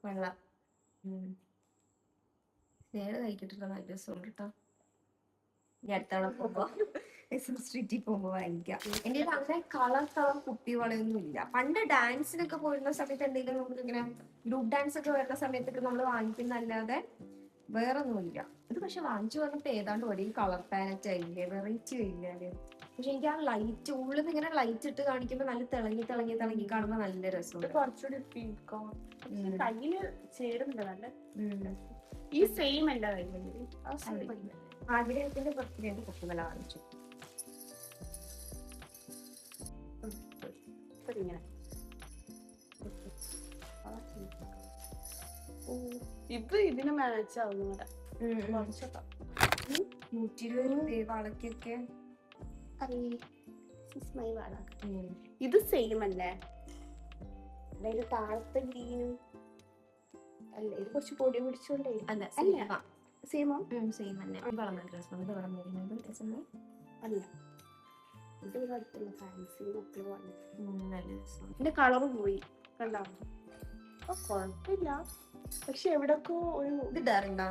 S1: വെള്ളം സ്നേഹം കഴിക്കിട്ടില്ല, നല്ല രസമുണ്ട് കേട്ടോ. ഇനി അടുത്തവണ പോകുമ്പോ സ്ട്രീറ്റിൽ പോകുമ്പോ വാങ്ങിക്കാം. എന്റെ അങ്ങനെ കളർ കുപ്പികളൊന്നും ഇല്ല. പണ്ട് ഡാൻസിനൊക്കെ പോയിരുന്ന സമയത്ത് എന്തെങ്കിലും നമുക്ക് ഇങ്ങനെ ഗ്രൂപ്പ് ഡാൻസ് ഒക്കെ വരുന്ന സമയത്തൊക്കെ നമ്മൾ വാങ്ങിക്കുന്നല്ലാതെ വേറെ ഒന്നുമില്ല. ഇത് പക്ഷെ വാങ്ങിച്ചു വന്നപ്പോ ഏതാണ്ട് ഒരേ കളർ പാനറ്റ് ആയില്ലേ, വെറൈറ്റി ആയില്ലേ. പക്ഷെ എനിക്ക് ആ ലൈറ്റ് ഉള്ളിൽ ഇങ്ങനെ ലൈറ്റ് ഇട്ട് കാണിക്കുമ്പോ നല്ല തിളങ്ങി കാണുമ്പോ നല്ല രസമുണ്ട്.
S3: കുറച്ചുകൂടി പിങ്കോ കയ്യില് ചേരുന്നുണ്ട് നല്ല. ഈ സെയിം എന്റെ കയ്യില്
S1: ആഗ്രഹത്തിന്റെ ബർത്ത്ഡേ കുട്ടികളെ വാങ്ങിച്ചു.
S3: ഇങ്ങനെ ഇത് ഇതിന് മാച്ച് ആവുന്ന
S1: 120 വളക്കൊക്കെ.
S3: ഇത് സെയിം അല്ലേ? അതായത് താഴത്തെ ഗ്രീനും അല്ല, ഇത് കുറച്ച് പൊടി പിടിച്ചോണ്ടേ
S1: അല്ല
S3: സെയിമോ?
S1: സെയിം തന്നെ.
S3: അല്ല, ഇത് അടുത്തുള്ള ഫാൻസി മക്കള് വാങ്ങി. എന്റെ കളറ് പോയി കണ്ടോ? കുഴപ്പമില്ല, പക്ഷെ എവിടൊക്കെ ഒരു
S1: ഇത് ഇടാറുണ്ടോ?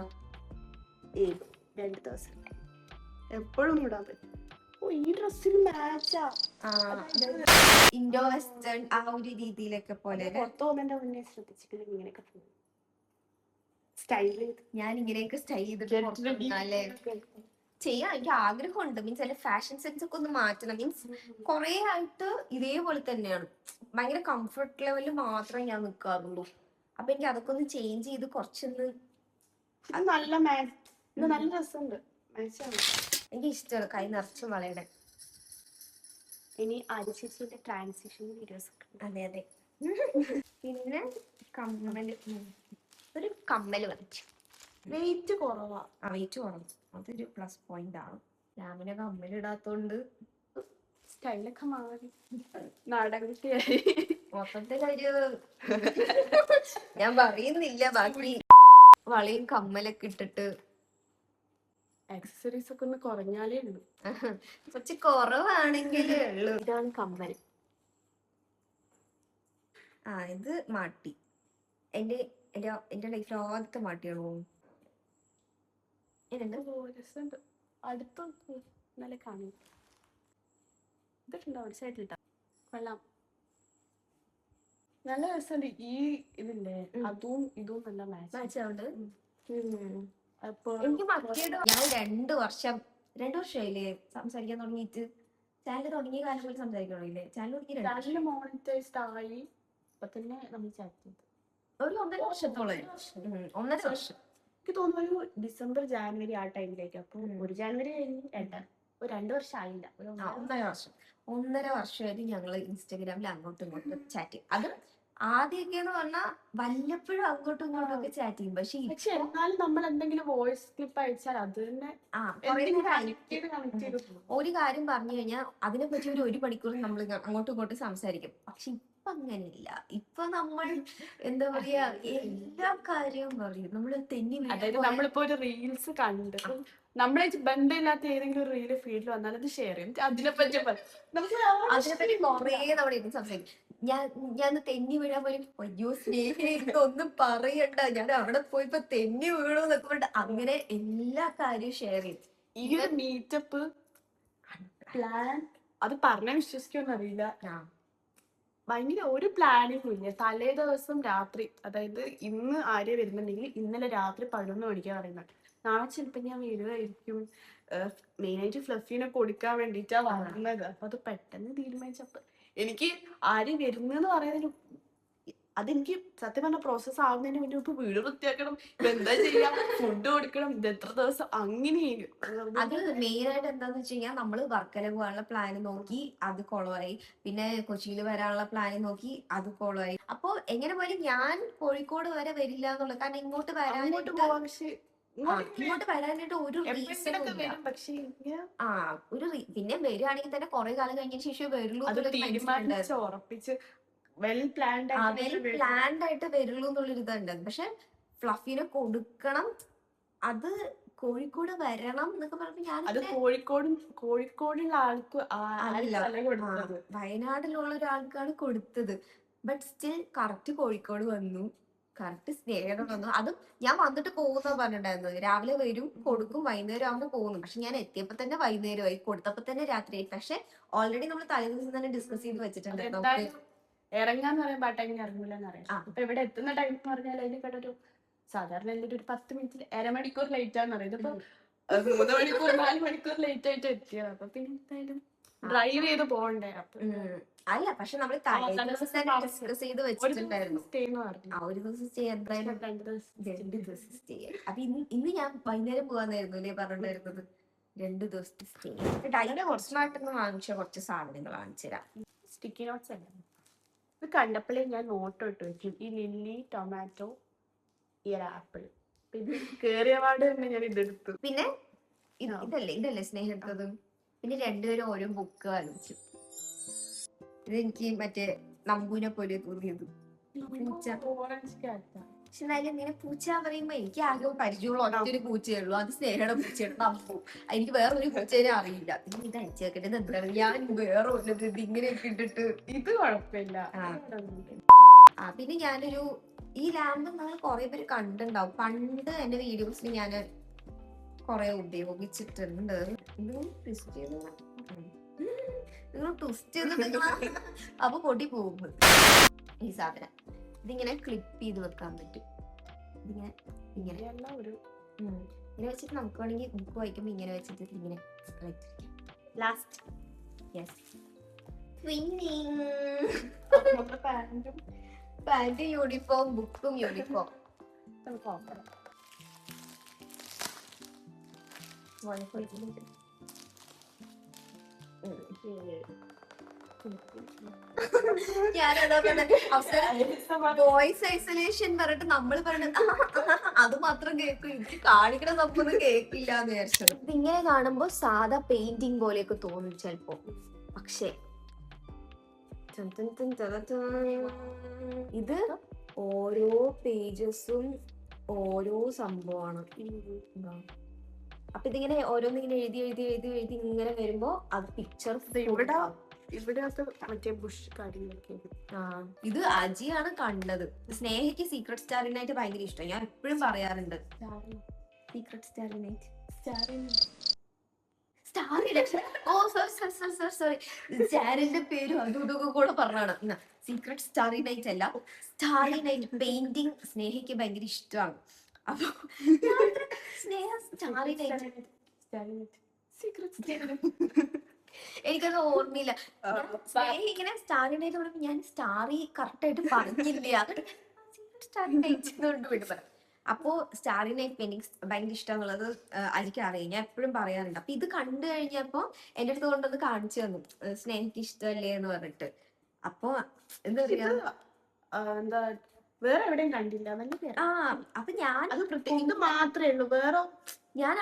S3: 2 ദിവസം എപ്പോഴും ഇടാൻ പറ്റും. ഓ, ഈ ഡ്രസ്സിന് മാച്ചാ.
S1: ഇൻഡോ വെസ്റ്റേൺ ആ ഒരു രീതിയിലൊക്കെ പോലെ.
S3: പുറത്തു പോകുന്നതിന്റെ മുന്നേ ശ്രദ്ധിച്ചിട്ട് ഇങ്ങനെയൊക്കെ സ്റ്റൈൽ ചെയ്ത്
S1: ഞാൻ ഇങ്ങനെയൊക്കെ സ്റ്റൈൽ ചെയ്തിട്ട് ചെയ്യാൻ എനിക്ക് ആഗ്രഹമുണ്ട്. മീൻസ് അല്ലെ ഫാഷൻ സെൻസ് ഒക്കെ ഒന്ന് മാറ്റണം. മീൻസ് കുറെ ആയിട്ട് ഇതേപോലെ തന്നെയാണ്, ഭയങ്കര കംഫർട്ട് ലെവലിൽ മാത്രമേ ഞാൻ നിൽക്കാറുള്ളൂ. അപ്പൊ എനിക്ക് അതൊക്കെ ഒന്ന് ചേഞ്ച് ചെയ്ത് കുറച്ചൊന്ന്
S3: നല്ല നല്ല രസമുണ്ട്.
S1: എനിക്ക് ഇഷ്ടമാണ് കൈ നിറച്ചും വളയുടെ.
S3: ഇനി ആര്യചേച്ചിയുടെ ട്രാൻസിഷൻ വീഡിയോസ്.
S1: അതെ. പിന്നെ ഒരു കമ്മല് വാങ്ങിച്ചു.
S3: വെയിറ്റ് കുറവാ.
S1: വെയിറ്റ് കുറവ്, അതൊരു പ്ലസ് പോയിന്റ് ആണ്. രാമിനെ കമ്മലിടാത്തോണ്ട്
S3: സ്റ്റൈലൊക്കെ മാറി നാടകത്തിയായി.
S1: മൊത്തത്തിലൊരു ഞാൻ പറയുന്നില്ല. ബാക്കി വളയും കമ്മലൊക്കെ ഇട്ടിട്ട്
S3: ആക്സസറീസ് ഒക്കെ ഒന്ന് കുറഞ്ഞാലേ ഉള്ളൂ.
S1: കുറച്ച് കുറവാണെങ്കിലേ ഉള്ളൂ.
S3: ഇതാണ് കമ്മൽ.
S1: ഇത് മാട്ടി. എന്റെ ലൈഫിൽ ആദ്യത്തെ മാട്ടിയാണോ?
S3: രസമുണ്ട്. അടുത്ത് നല്ല കാണും. ഇതുണ്ടോ സൈഡിലിട്ടാ കൊള്ളാം, നല്ല രസമുണ്ട്. ഈ ഇതില്ലേ അതും ഇതും നല്ല മാച്ച്
S1: ആവുണ്ട്.
S3: അപ്പൊ
S1: എനിക്ക് മക്കിയുടെ ഞാൻ 2 വർഷമായില്ലേ സംസാരിക്കാൻ തുടങ്ങിയിട്ട്. ചാനൽ തുടങ്ങിയ കാലം പോലെ സംസാരിക്കാൻ തുടങ്ങിയില്ലേ?
S3: ചാനൽ മോണിറ്റൈസ്ഡ് ആയി. ഇപ്പൊ തന്നെ നമ്മൾ ചാറ്റ് ചെയ്തു
S1: ഒരു 1.5 വർഷത്തോളം. 1.5 വർഷം
S3: എനിക്ക് തോന്നുന്നു. ഒരു ഡിസംബർ ജാനുവരി ആ ടൈമിലേക്ക്. അപ്പൊ 1 ജാനുവരി കഴിഞ്ഞ് 2 വർഷം ആയില്ല.
S1: 1.5 വർഷമായിട്ട് ഞങ്ങള് ഇൻസ്റ്റാഗ്രാമിൽ അങ്ങോട്ടും ഇങ്ങോട്ടും ചാറ്റ് ചെയ്യും. അത് ആദ്യമൊക്കെ എന്ന് പറഞ്ഞാൽ വല്ലപ്പോഴും അങ്ങോട്ടും ഇങ്ങോട്ടും ഒക്കെ ചാറ്റ് ചെയ്യും.
S3: പക്ഷെ എന്നാലും നമ്മൾ എന്തെങ്കിലും വോയിസ് ക്ലിപ്പ് അയച്ചാൽ അത് തന്നെ
S1: ഒരു കാര്യം പറഞ്ഞു കഴിഞ്ഞാൽ അതിനെപ്പറ്റി ഒരു മണിക്കൂർ നമ്മൾ അങ്ങോട്ടും ഇങ്ങോട്ടും സംസാരിക്കും. പക്ഷെ ഇപ്പൊ അങ്ങനെയില്ല. ഇപ്പൊ നമ്മൾ എന്താ പറയാ, എല്ലാ കാര്യവും പറയും. നമ്മള്
S3: അതായത് നമ്മളിപ്പോ ഒരു റീൽസ് കണ്ട് നമ്മളെ ബന്ധമില്ലാത്ത ഏതെങ്കിലും റീല് ഫീൽഡിൽ വന്നാൽ അത് ഷെയർ ചെയ്യും. അതിനെപ്പറ്റി
S1: കുറേ നമ്മൾ സംസാരിക്കും. ഞാൻ തെന്നി വീഴാൻ പോലും അയ്യോ സ്നേഹ ഒന്നും പറയണ്ട, ഞാൻ അവിടെ പോയപ്പോ തെന്നി വീണു എന്നൊക്കെ പറഞ്ഞിട്ട് അങ്ങനെ എല്ലാ കാര്യവും ഷെയർ ചെയ്തു.
S3: ഈ ഒരു മീറ്റപ്പ് പ്ലാൻ അത് പറഞ്ഞാൽ വിശ്വസിക്കുമെന്ന് അറിയില്ല. ഭയങ്കര ഒരു പ്ലാനിങ്ങും ഇല്ല. തലേ ദിവസം രാത്രി, അതായത് ഇന്ന് ആര്യ വരുന്നുണ്ടെങ്കിൽ ഇന്നലെ രാത്രി 11 മണിക്കാണ് പറയുന്നത്. നാളെ ചിലപ്പോൾ ഞാൻ വരുമായിരിക്കും. മെയിനായിട്ട് ഫ്ലഫീനെ കൊടുക്കാൻ വേണ്ടിയിട്ടാ വരുന്നത്. അപ്പൊ അത് പെട്ടെന്ന് തീരുമാനിച്ചപ്പോ എനിക്ക് ആര്യ വരുന്നെന്ന് പറയുന്നതിന് അതെനിക്ക് സത്യം പറഞ്ഞ പ്രോസസ് ആവുന്നതിന് മുന്നേ ഇപ്പൊ വീട് വൃത്തിയാക്കണം, ഇപ്പൊ എന്താ ചെയ്യാം, ഫുഡ് കൊടുക്കണം, ഇത് എത്ര ദിവസം അങ്ങനെയായിരുന്നു.
S1: അത് മെയിൻ ആയിട്ട് എന്താന്ന് വെച്ച് കഴിഞ്ഞാൽ നമ്മള് വർക്കല പോകാനുള്ള പ്ലാൻ നോക്കി അത് കുളമായി, പിന്നെ കൊച്ചിയിൽ വരാനുള്ള പ്ലാൻ നോക്കി അത് കുളമായി. അപ്പൊ എങ്ങനെ പോയാലും ഞാൻ കോഴിക്കോട് വരെ വരില്ല എന്നുള്ളത്, കാരണം ഇങ്ങോട്ട്
S3: അങ്ങോട്ട് പോവാം. പക്ഷെ
S1: ഇങ്ങോട്ട് വരാനായിട്ട് ഒരു റീസൺ
S3: പക്ഷെ
S1: പിന്നെ വരികയാണെങ്കിൽ തന്നെ കുറെ കാലം കഴിഞ്ഞതിന് ശേഷം വരുള്ളൂ
S3: അത് തീരുമാനിച്ച് ഉറപ്പിച്ച് വെൽ പ്ലാൻഡ്
S1: ആയിട്ട് വരുള്ളൂ എന്നുള്ളൊരു ഇതുണ്ടായിരുന്നു. പക്ഷെ ഫ്ലഫീനെ കൊടുക്കണം, അത് കോഴിക്കോട് വരണം എന്നൊക്കെ പറഞ്ഞപ്പോ ഞാൻ
S3: അത് കോഴിക്കോടുള്ള ആൾക്ക് കൊടുത്തത്,
S1: വയനാട്ടിലുള്ള ഒരാൾക്കാണ് കൊടുത്തത്. ബട്ട് സ്റ്റിൽ കറക്റ്റ് കോഴിക്കോട് വന്നു, കറക്റ്റ് സ്നേഹം വന്നു. അതും ഞാൻ വന്നിട്ട് പോകുന്ന പറഞ്ഞിട്ടുണ്ടായിരുന്നത്, രാവിലെ വരും കൊടുക്കും വൈകുന്നേരം ആകുമ്പോൾ പോകുന്നു. പക്ഷെ ഞാൻ എത്തിയപ്പോ തന്നെ വൈകുന്നേരമായി, കൊടുത്തപ്പോ തന്നെ രാത്രിയായി. പക്ഷെ ഓൾറെഡി നമ്മൾ തലേദിവസം തന്നെ ഡിസ്കസ് ചെയ്ത് വെച്ചിട്ടുണ്ടായിരുന്നു
S3: ഇറങ്ങാന്ന് പറയുമ്പോ ആ ടൈമിന് ഇറങ്ങില്ലെന്ന് അറിയാം. അപ്പൊ ഇവിടെ എത്തുന്ന ടൈം എന്ന് പറഞ്ഞാൽ അതിനെക്കാട്ട് ഒരു സാധാരണ എല്ലാവരും ഒരു 10 മിനിറ്റ് 1/2 മണിക്കൂർ ലേറ്റ് ആണെന്ന് അറിയാം. ഇതിപ്പോ 3 മണിക്കൂർ 4 മണിക്കൂർ ലേറ്റ് ആയിട്ട് എത്തിയത്. അപ്പൊ പിന്നെ എന്തായാലും ഡ്രൈവ് ചെയ്ത് പോകണ്ടേ. അപ്പൊ
S1: അല്ല, പക്ഷെ നമ്മൾ ഡിസ്കസ് ചെയ്ത് വെച്ചിട്ടുണ്ടായിരുന്നു ആ ഒരു ദിവസം സ്റ്റേ എന്തായാലും 2 ദിവസം സ്റ്റേ. അപ്പൊ ഇന്ന് ഞാൻ വൈകുന്നേരം പോകാന്നായിരുന്നു അല്ലേ പറഞ്ഞിട്ടുണ്ടായിരുന്നത്. 2 ദിവസത്തെ സ്റ്റേ. ഡൈൻ്റെ കുറച്ചുമായിട്ടൊന്ന് വാങ്ങിച്ച കുറച്ച് സാധനങ്ങൾ കാണിച്ചു തരാം.
S3: സ്റ്റിക്കി നോട്ട്സ് അല്ല, ഇത് കണ്ടപ്പോഴേ ഞാൻ നോട്ട് ഇട്ട് വെക്കും. ഈ ലില്ലി, ടൊമാറ്റോ, ഈ ഒരു ആപ്പിൾ. ഇത് കേറിയ പാട് തന്നെ ഞാൻ ഇതെടുത്തു.
S1: പിന്നെ ഇതല്ലേ സ്നേഹം എടുത്തത്. പിന്നെ 2 പേരും ഓരോ ബുക്ക് വാങ്ങിച്ചു. ഇതെനിക്ക് മറ്റേ നമ്പൂനെ പോലെ തോന്നിയത് പൂച്ച. പക്ഷെ എന്നാലും ഇങ്ങനെ പൂച്ച പറയുമ്പോ എനിക്ക് ആകെ പരിചയമുള്ള ഒറ്റൊരു പൂച്ചയേ ഉള്ളൂ, അത് സ്നേഹയുടെ പൂച്ചയാണ് നമ്പു. എനിക്ക് വേറൊരു പൂച്ചേനെ അറിയില്ല. ഇത് അയച്ചേക്കട്ടെ എന്താണ് ഞാൻ വേറെ ഇത് ഇങ്ങനെയൊക്കെ ഇട്ടിട്ട്
S3: ഇത് കുഴപ്പമില്ല.
S1: പിന്നെ ഞാനൊരു ഈ ലാമ്പ് നിങ്ങൾ കുറെ പേര് കണ്ടിട്ടുണ്ടാവും. പണ്ട് എന്റെ വീഡിയോസിൽ ഞാൻ കുറെ ഉപയോഗിച്ചിട്ടുണ്ട്. നിങ്ങൾ ട്വിസ്റ്റ് ചെയ്ത് അപ്പൊ പൊട്ടി പോകും ഈ സാധനം. ഇതിങ്ങനെ ക്ലിപ്പ് ചെയ്ത് വെക്കാൻ പറ്റും. ഇങ്ങനെ വെച്ചിട്ട് നമുക്ക് വേണമെങ്കിൽ ബുക്ക് വായിക്കുമ്പോ ഇങ്ങനെ വെച്ചിട്ട് ഇങ്ങനെ ലാസ്റ്റ് പാന്റ് യൂണിഫോം, ബുക്കും യൂണിഫോം. ഞാനതാ വോയിസ് ഐസൊലേഷൻ പറഞ്ഞിട്ട് നമ്മള് പറഞ്ഞത് അത് മാത്രം കേൾക്കും, എനിക്ക് കാണിക്കണ നമുക്കൊന്നും കേൾക്കില്ല എന്ന് വിചാരിച്ചത്. ഇതിങ്ങനെ കാണുമ്പോ സാധാ പെയിന്റിങ് പോലെയൊക്കെ തോന്നും ചിലപ്പോ. പക്ഷേ ഇത് ഓരോ പേജസും ഓരോ സംഭവമാണ്. അപ്പൊ ഇതിങ്ങനെ ഓരോന്നിങ്ങനെ എഴുതി ഇങ്ങനെ വരുമ്പോ അത് പിക്ചർ
S3: ഇവിടെ മറ്റേ ബുഷ് കാര്യങ്ങളൊക്കെ.
S1: ഇത് അജിയാണ് കണ്ടത്. സ്നേഹയ്ക്ക് സീക്രട്ട് സ്റ്റാറി നൈറ്റ് ഭയങ്കര ഇഷ്ടം. ഞാൻ എപ്പോഴും പറയാറുണ്ട് സീക്രട്ട് സ്റ്റാറി നൈറ്റ് ചാനലിന്റെ പേരും അതും ഇതൊക്കെ കൂടെ പറഞ്ഞാണ്. സീക്രട്ട് സ്റ്റാറി നൈറ്റ് അല്ല, സ്റ്റാറി നൈറ്റ് പെയിന്റിങ് സ്നേഹയ്ക്ക് ഭയങ്കര ഇഷ്ടമാണ്. അപ്പൊ സ്നേഹ സ്റ്റാറി നൈറ്റ് എനിക്കത് ഓർമ്മയില്ല. ഇങ്ങനെ സ്റ്റാറി നൈറ്റ് പറയുമ്പോ ഞാൻ സ്റ്റാറി കറക്റ്റ് ആയിട്ട് പറഞ്ഞില്ല. സ്റ്റാറി നൈറ്റ് അപ്പോ സ്റ്റാറി നൈറ്റ് പെയിന്റിങ്സ് ഭയങ്കര ഇഷ്ടമുള്ളത് എനിക്ക് അറിയാം. ഞാൻ എപ്പോഴും പറയാറുണ്ട്. അപ്പൊ ഇത് കണ്ടു കഴിഞ്ഞപ്പോ എന്റെ അടുത്ത് കൊണ്ടത് കാണിച്ചു തന്നു, സ്നേഹയ്ക്ക് ഇഷ്ടമല്ലേ എന്ന് പറഞ്ഞിട്ട്. അപ്പൊ എന്താ പറയാ,
S3: എന്താ വേറെ എവിടെയും കണ്ടില്ല.
S1: അപ്പൊ ഞാൻ
S3: ഇത് മാത്രമേ ഉള്ളൂ. വേറെ
S1: ഞാൻ